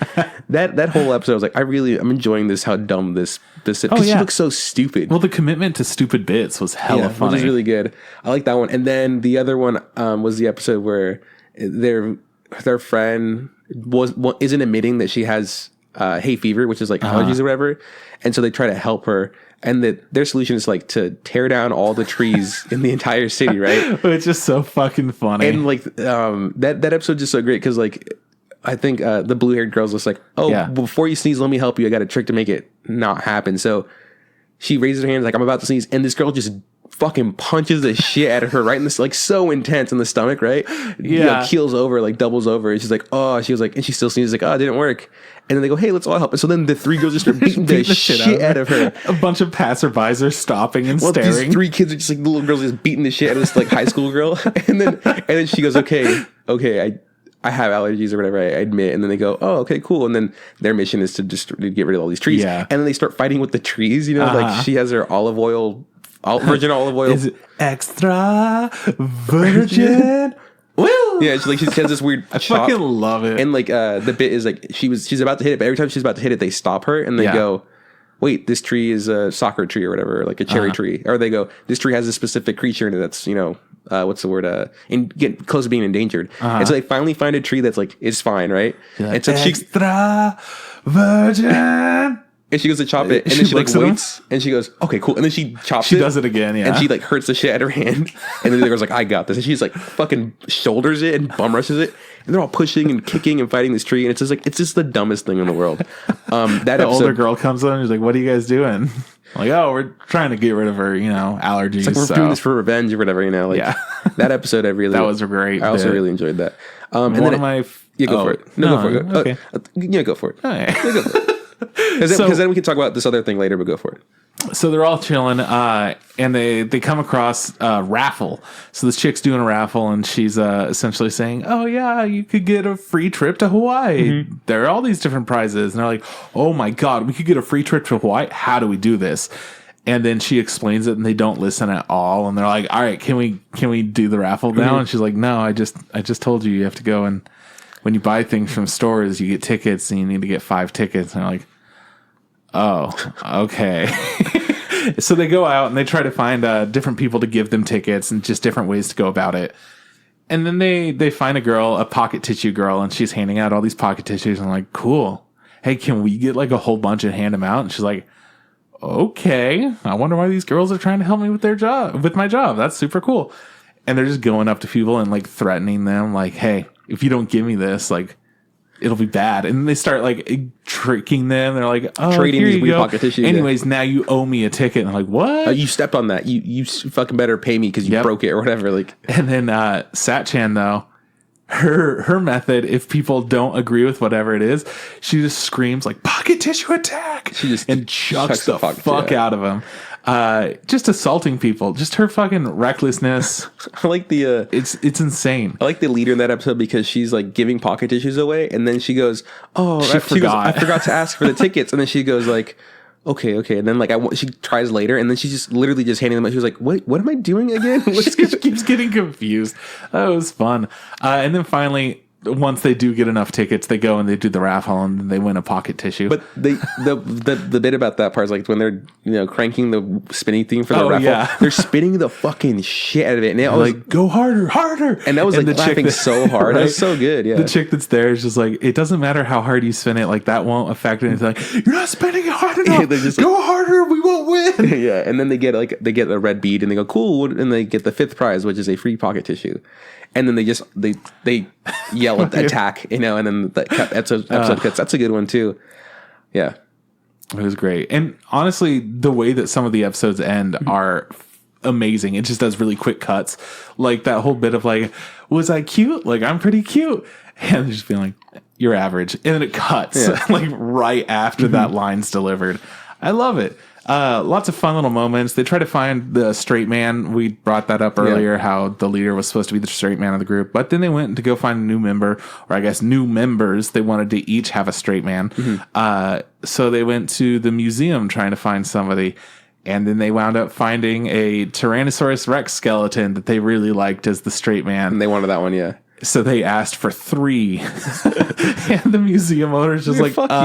that whole episode. I was like, I'm enjoying this. How dumb this is, because she looks so stupid. Well, the commitment to stupid bits was hella funny, which is really good. I like that one. And then the other one was the episode where their friend isn't admitting that she has hay fever, which is like allergies or whatever, and so they try to help her. And their solution is like to tear down all the trees in the entire city, right? It's just so fucking funny. And like that episode's just so great because like I think the blue haired girl's just like, before you sneeze, let me help you. I got a trick to make it not happen. So she raises her hands like, I'm about to sneeze, and this girl just fucking punches the shit out of her right in this, like, so intense in the stomach, right? Keels over, like doubles over, and she's like, oh, she was like, and she still sneezes like, oh, it didn't work. And then they go, hey, let's all help. And so then the three girls just start beating the shit out of her. A bunch of passerbys are stopping and staring. These three kids are just like, the little girls just beating the shit out of this like high school girl. And then she goes, okay, I have allergies or whatever, I admit. And then they go, oh, okay, cool. And then their mission is to just get rid of all these trees. Yeah. And then they start fighting with the trees, like she has her virgin olive oil. Is it extra virgin? Woo! Yeah, she has this weird chop. I fucking love it. And like the bit is like she's about to hit it, but every time she's about to hit it, they stop her and they go, wait, this tree is a soccer tree or whatever, like a cherry tree. Or they go, this tree has a specific creature in it that's, what's the word? Get close to being endangered. And so they finally find a tree that's like, it's fine, right? And so extra virgin. And she goes to chop it, and then she like waits, and she goes, okay, cool. And then she chops it. She does it again, yeah. And she like hurts the shit out of her hand. And then the girl's like, I got this. And she's like fucking shoulders it and bum rushes it. And they're all pushing and kicking and fighting this tree. And it's just the dumbest thing in the world. The older girl comes in and she's like, what are you guys doing? I'm like, oh, we're trying to get rid of her, allergies. It's like we're doing this for revenge or whatever, That episode that was a great I also really enjoyed that. And one of my... go for it. Go for it. Okay. Go for it. Okay. Go for it. Because then we can talk about this other thing later, but go for it. So they're all chilling, and they come across a raffle. So this chick's doing a raffle, and she's essentially saying, oh, yeah, you could get a free trip to Hawaii. Mm-hmm. There are all these different prizes. And they're like, oh, my God, we could get a free trip to Hawaii? How do we do this? And then she explains it, and they don't listen at all. And they're like, all right, can we do the raffle now? Mm-hmm. And she's like, no, I just told you have to go and... When you buy things from stores, you get tickets, and you need to get 5 tickets. And they're like, oh, okay. So they go out, and they try to find different people to give them tickets and just different ways to go about it. And then they find a pocket tissue girl, and she's handing out all these pocket tissues. And I'm like, cool. Hey, can we get like a whole bunch and hand them out? And she's like, okay. I wonder why these girls are trying to help me with my job. That's super cool. And they're just going up to people and like threatening them, like, hey, if you don't give me this, like, it'll be bad. And then they start like tricking them. They're like, oh, trading here these you weird go. Pocket tissues. Anyways, now you owe me a ticket. And I'm like, what? You stepped on that. You fucking better pay me because you broke it or whatever. Like, and then Satchan though, her method, if people don't agree with whatever it is, she just screams like pocket tissue attack. She just chucks the fuck out of them. Just assaulting people, just her fucking recklessness. I like the it's insane. I like the leader in that episode because she's like giving pocket tissues away, and then she goes, "Oh, I forgot to ask for the tickets," and then she goes like, "Okay," and then like she tries later, and then she's just literally just handing them out. She was like, "Wait, what am I doing again?" She keeps getting confused. That was fun, and then finally once they do get enough tickets, they go and they do the raffle and then they win a pocket tissue. But the bit about that part is like when they're cranking the spinning thing for the raffle, they're spinning the fucking shit out of it, and they was like, go harder, and that was like laughing so hard. Right? That was so good. Yeah, the chick that's there is just like, it doesn't matter how hard you spin it, like that won't affect anything. Like, you're not spinning it hard enough. Just go harder, we won't win. Yeah, and then they get a red bead and they go cool, and they get the 5th prize, which is a free pocket tissue. And then they yell at the attack, and then the episode cuts. That's a good one too. Yeah, it was great. And honestly, the way that some of the episodes end are amazing. It just does really quick cuts, like that whole bit of like, was I cute? Like, I'm pretty cute, and just being like, you're average, and then it cuts like right after that line's delivered. I love it. Lots of fun little moments. They try to find the straight man. We brought that up earlier, how the leader was supposed to be the straight man of the group. But then they went to go find a new member, or I guess new members. They wanted to each have a straight man. So they went to the museum trying to find somebody. And then they wound up finding a Tyrannosaurus Rex skeleton that they really liked as the straight man. And they wanted that one, yeah. So they asked for 3, and the museum owner's just like, "Fuck you!"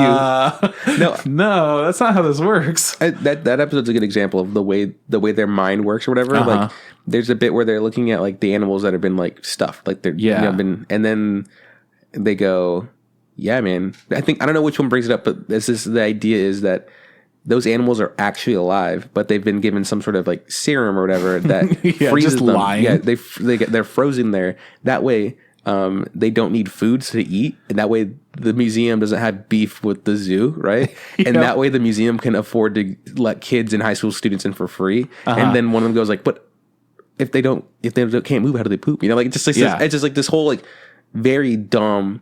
No, that's not how this works. That episode's a good example of the way their mind works or whatever. Like, there's a bit where they're looking at like the animals that have been like stuffed, like they're been, and then they go, "Yeah, man." I don't know which one brings it up, but the idea is that those animals are actually alive, but they've been given some sort of like serum or whatever that freezes them. Lying. Yeah, they're frozen there. That way, they don't need foods to eat, and that way the museum doesn't have beef with the zoo, right? And that way the museum can afford to let kids and high school students in for free. And then one of them goes like, "But if they can't move, how do they poop?" It's just like this whole like very dumb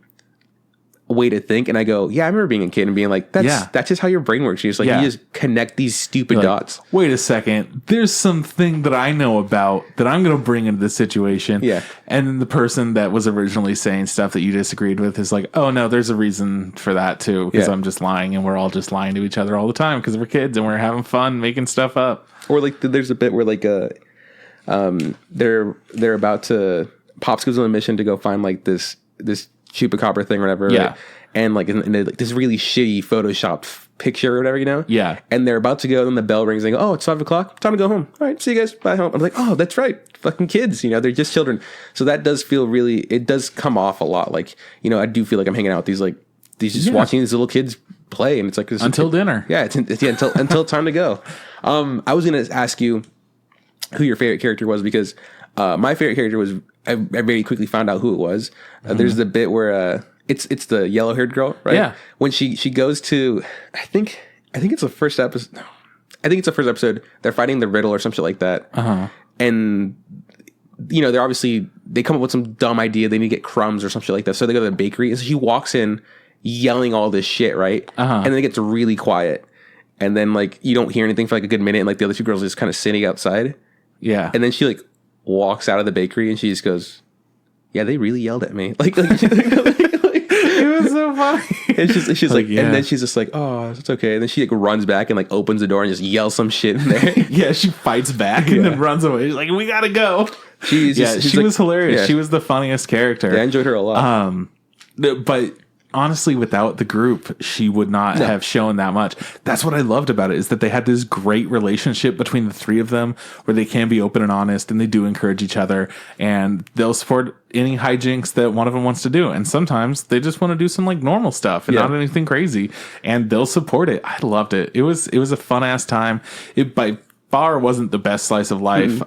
way to think. And I go, I remember being a kid and being like, that's just how your brain works. You just connect these stupid dots. Wait a second, there's something that I know about that I'm going to bring into this situation. And then the person that was originally saying stuff that you disagreed with is like, oh no, there's a reason for that too, because I'm just lying, and we're all just lying to each other all the time because we're kids and we're having fun making stuff up. Or like there's a bit where like they're about to, Pops goes on a mission to go find like this chupacabra thing or whatever. Right? And like in this really shitty photoshopped picture or whatever, And they're about to go, and then the bell rings and they go, "Oh, it's 5:00. Time to go home. All right, see you guys. Bye home." I'm like, "Oh, that's right. Fucking kids, they're just children." So that does feel really, it does come off a lot. Like, I do feel like I'm hanging out with these just watching these little kids play, and it's like until dinner. Yeah, until time to go. I was gonna ask you who your favorite character was, because my favorite character was, I very quickly found out who it was. There's the bit where it's the yellow haired girl, right? Yeah. When she goes to, I think it's the first episode. No, I think it's the first episode. They're fighting the riddle or some shit like that. And they're obviously, they come up with some dumb idea. They need to get crumbs or some shit like that. So they go to the bakery, and so she walks in yelling all this shit, right? And then it gets really quiet. And then like you don't hear anything for like a good minute, and like the other 2 girls are just kind of sitting outside. Yeah. And then she like walks out of the bakery, and she just goes, "Yeah, they really yelled at me." Like it was so funny. And she's like, and then she's just like, "Oh, it's okay." And then she like runs back and like opens the door and just yells some shit in there. She fights back and then runs away. She's like, "We gotta go." She like, was hilarious. Yeah. She was the funniest character. Yeah, I enjoyed her a lot. But honestly, without the group, she would not have shown that much. That's what I loved about it, is that they had this great relationship between the 3 of them where they can be open and honest, and they do encourage each other, and they'll support any hijinks that one of them wants to do. And sometimes they just want to do some like normal stuff and not anything crazy, and they'll support it. I loved it. It was a fun ass time. It by far wasn't the best slice of life,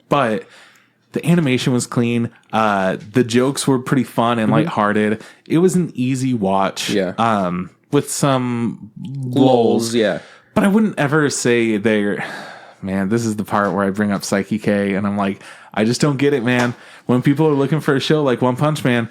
but the animation was clean. The jokes were pretty fun and lighthearted. It was an easy watch. With some lulls. Yeah. But I wouldn't ever say man, this is the part where I bring up Psyche K, and I'm like, I just don't get it, man. When people are looking for a show like One Punch Man,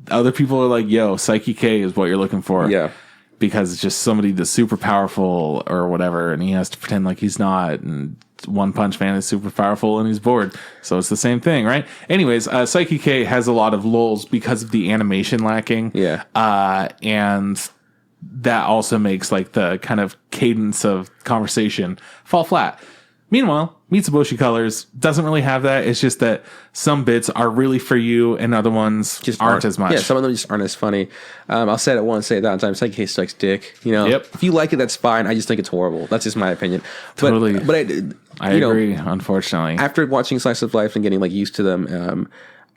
other people are like, yo, Psyche K is what you're looking for. Yeah. Because it's just somebody that's super powerful or whatever, and he has to pretend like he's not, and One Punch Man is super powerful and he's bored. So it's the same thing, right? Anyways, Psyche K has a lot of lulls because of the animation lacking. Yeah. And that also makes like the kind of cadence of conversation fall flat. Meanwhile, Mitsuboshi Colors doesn't really have that. It's just that some bits are really for you and other ones just aren't as much. Yeah, some of them just aren't as funny. I'll say it once, say it that time. It's like Case Sucks Dick. You know, if you like it, that's fine. I just think it's horrible. That's just my opinion. Totally. But I agree, unfortunately. After watching Slice of Life and getting like used to them,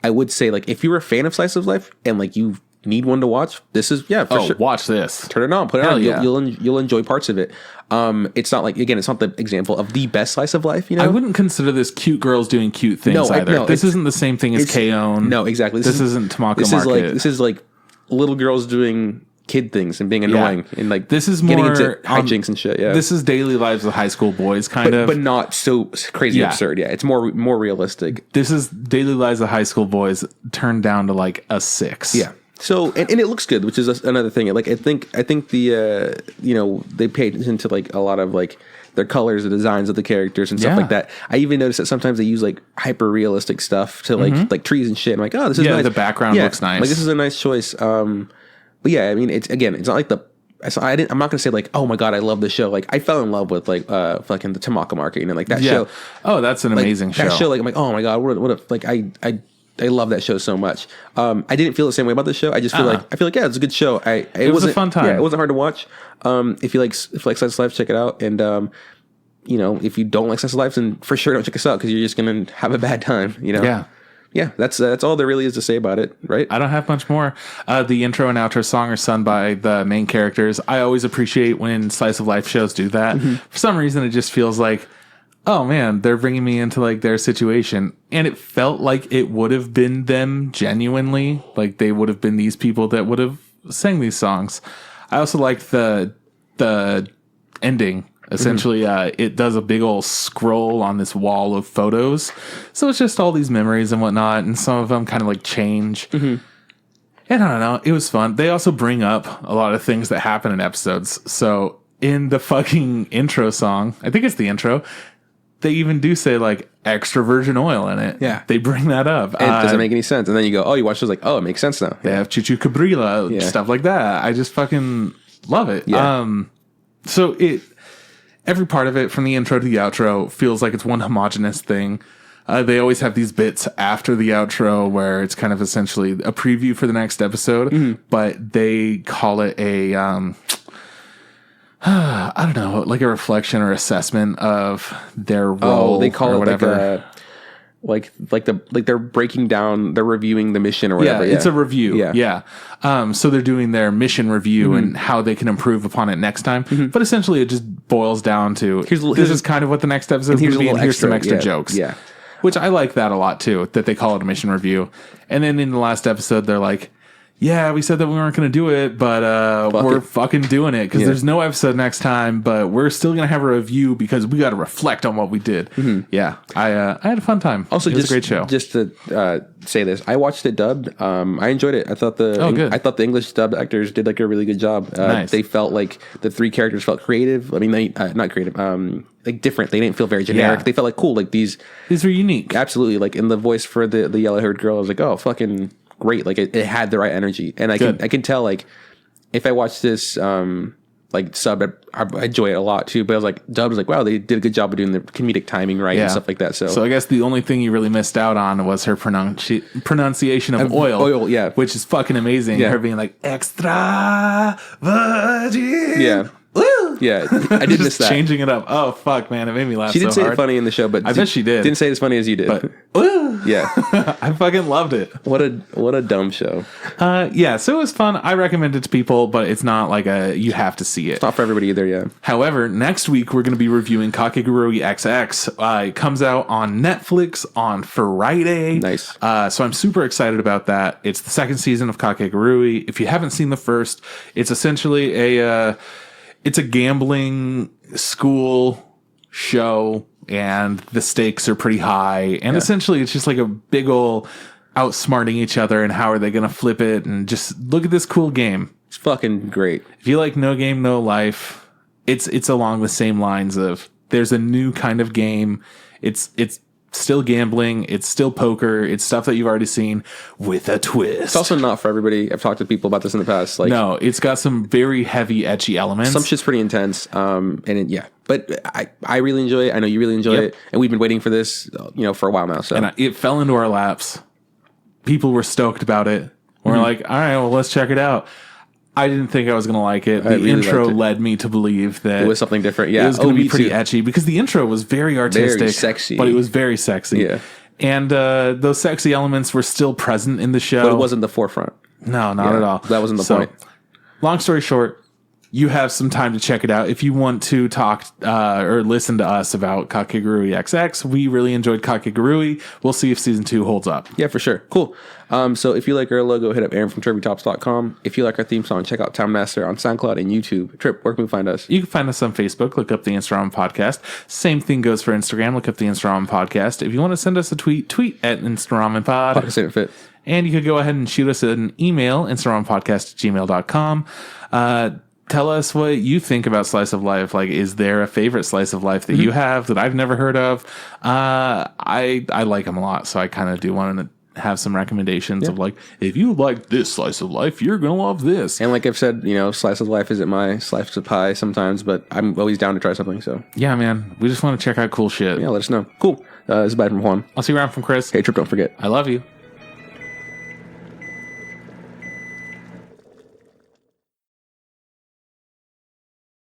I would say like if you're a fan of Slice of Life and like you need one to watch, this is for sure. Watch this. Turn it on, put it on. Yeah. You'll enjoy parts of it. It's not like, again, it's not the example of the best Slice of Life. You know, I wouldn't consider this cute girls doing cute things either. This isn't the same thing as K-On! No, exactly. This isn't Tamako Market. This is like little girls doing kid things and being annoying and like this is getting more into hijinks and shit. Yeah, this is daily lives of high school boys, but not so crazy absurd. Yeah, it's more realistic. This is daily lives of high school boys turned down to like a 6. Yeah. So and it looks good, which is another thing. Like I think the they pay attention to like a lot of like their colors, the designs of the characters and stuff like that. I even noticed that sometimes they use like hyper realistic stuff to like trees and shit. I'm like, oh, this is nice. The background looks nice. Like this is a nice choice. But yeah, I mean, it's not like I'm not gonna say like, oh my god, I love this show. Like I fell in love with like fucking the Tamako Market, like that show. Oh, that's an amazing show. That show, like I'm like, oh my god, what a like I love that show so much. I didn't feel the same way about this show. I just feel like yeah, it's a good show. It was a fun time. Yeah, it wasn't hard to watch. If you like Slice of Life, check it out. And if you don't like Slice of Life, then for sure don't check us out because you're just gonna have a bad time. You know. Yeah, that's all there really is to say about it, right? I don't have much more. The intro and outro song are sung by the main characters. I always appreciate when Slice of Life shows do that. For some reason, it just feels like, oh man, they're bringing me into like their situation. And it felt like it would have been them genuinely. Like they would have been these people that would have sang these songs. I also liked the ending. Essentially, it does a big old scroll on this wall of photos. So it's just all these memories and whatnot. And some of them kind of like change. And I don't know. It was fun. They also bring up a lot of things that happen in episodes. So in the fucking intro song, I think it's the intro, they even do say like extra virgin oil in it. Yeah. They bring that up. It doesn't make any sense. And then you go, oh, you watch this, like, oh, it makes sense now. They have Chuchu Cabrilla, stuff like that. I just fucking love it. Yeah. So every part of it from the intro to the outro feels like it's one homogenous thing. They always have these bits after the outro where it's kind of essentially a preview for the next episode, but they call it a, I don't know, like a reflection or assessment of their role. They call or it whatever. like they're breaking down, they're reviewing the mission or whatever. Yeah, it's a review. Yeah. So they're doing their mission review and how they can improve upon it next time. But essentially, it just boils down to this is kind of what the next episode is going to be, and here's some extra jokes. Yeah, which I like that a lot too. That they call it a mission review, and then in the last episode, they're like, yeah, we said that we weren't going to do it, but we're fucking doing it because there's no episode next time, but we're still going to have a review because we got to reflect on what we did. Yeah, I had a fun time. Also, it was a great show. Just to say this, I watched it dubbed. I enjoyed it. I thought I thought the English dubbed actors did like a really good job. Nice. They felt like the 3 characters felt creative. I mean, they not creative. Like different. They didn't feel very generic. Yeah. They felt like cool. Like these were unique. Absolutely. Like in the voice for the yellow-haired girl, I was like, oh, fucking great. Like it had the right energy, and I can tell like if I watch this like sub, I enjoy it a lot too. But I was like, dubbed, was like, wow, they did a good job of doing the comedic timing right and stuff like that. So I guess the only thing you really missed out on was her pronunciation of oil. Oil, yeah, which is fucking amazing. Yeah. Her being like extra virgin. Yeah. Woo! Yeah, I did miss that. Changing it up. Oh fuck, man, it made me laugh. She didn't say it funny in the show, but I bet she did. Didn't say it as funny as you did. But woo! Yeah, I fucking loved it. What a dumb show. Yeah, so it was fun. I recommend it to people, but it's not like you have to see it. It's not for everybody either. Yeah. However, next week we're going to be reviewing Kakegurui XX. It comes out on Netflix on Friday. Nice. So I'm super excited about that. It's the second season of Kakegurui. If you haven't seen the first, it's essentially it's a gambling school show, and the stakes are pretty high. And essentially, it's just like a big ol' outsmarting each other, and how are they going to flip it? And just look at this cool game. It's fucking great. If you like No Game, No Life, it's along the same lines of there's a new kind of game. It's still gambling. It's still poker. It's stuff that you've already seen with a twist. It's also not for everybody. I've talked to people about this in the past. Like, no, it's got some very heavy, ecchi elements. Some shit's pretty intense. But I really enjoy it. I know you really enjoy it. And we've been waiting for this, for a while now. So it fell into our laps. People were stoked about it. We're like, all right, well, let's check it out. I didn't think I was going to like it. The intro led me to believe that it was something different. Yeah, it was going to be pretty ecchi because the intro was very artistic, very sexy, but it was very sexy. Yeah, and those sexy elements were still present in the show, but it wasn't the forefront. No, not at all. That wasn't the point. Long story short, you have some time to check it out. If you want to talk or listen to us about Kakegurui XX, we really enjoyed Kakegurui. We'll see if season 2 holds up. Yeah, for sure. Cool. So if you like our logo, hit up Aaron from TurbyTops.com. If you like our theme song, check out Town Master on SoundCloud and YouTube. Trip, where can we find us? You can find us on Facebook. Look up the Insta-Ramen Podcast. Same thing goes for Instagram. Look up the Insta-Ramen Podcast. If you want to send us a tweet at Insta-Ramen Pod. Podcast didn't fit. And you could go ahead and shoot us an email, instaramepodcast@gmail.com. Tell us what you think about slice of life. Like, is there a favorite slice of life that you have that I've never heard of? I like them a lot, so I kind of do want to have some recommendations of like, if you like this slice of life, you're gonna love this. And like I've said, slice of life isn't my slice of pie sometimes, but I'm always down to try something. So yeah, man, we just want to check out cool shit. Yeah, let us know. Cool. This is bye from Juan. I'll see you around from Chris. Hey, Trip, don't forget, I love you.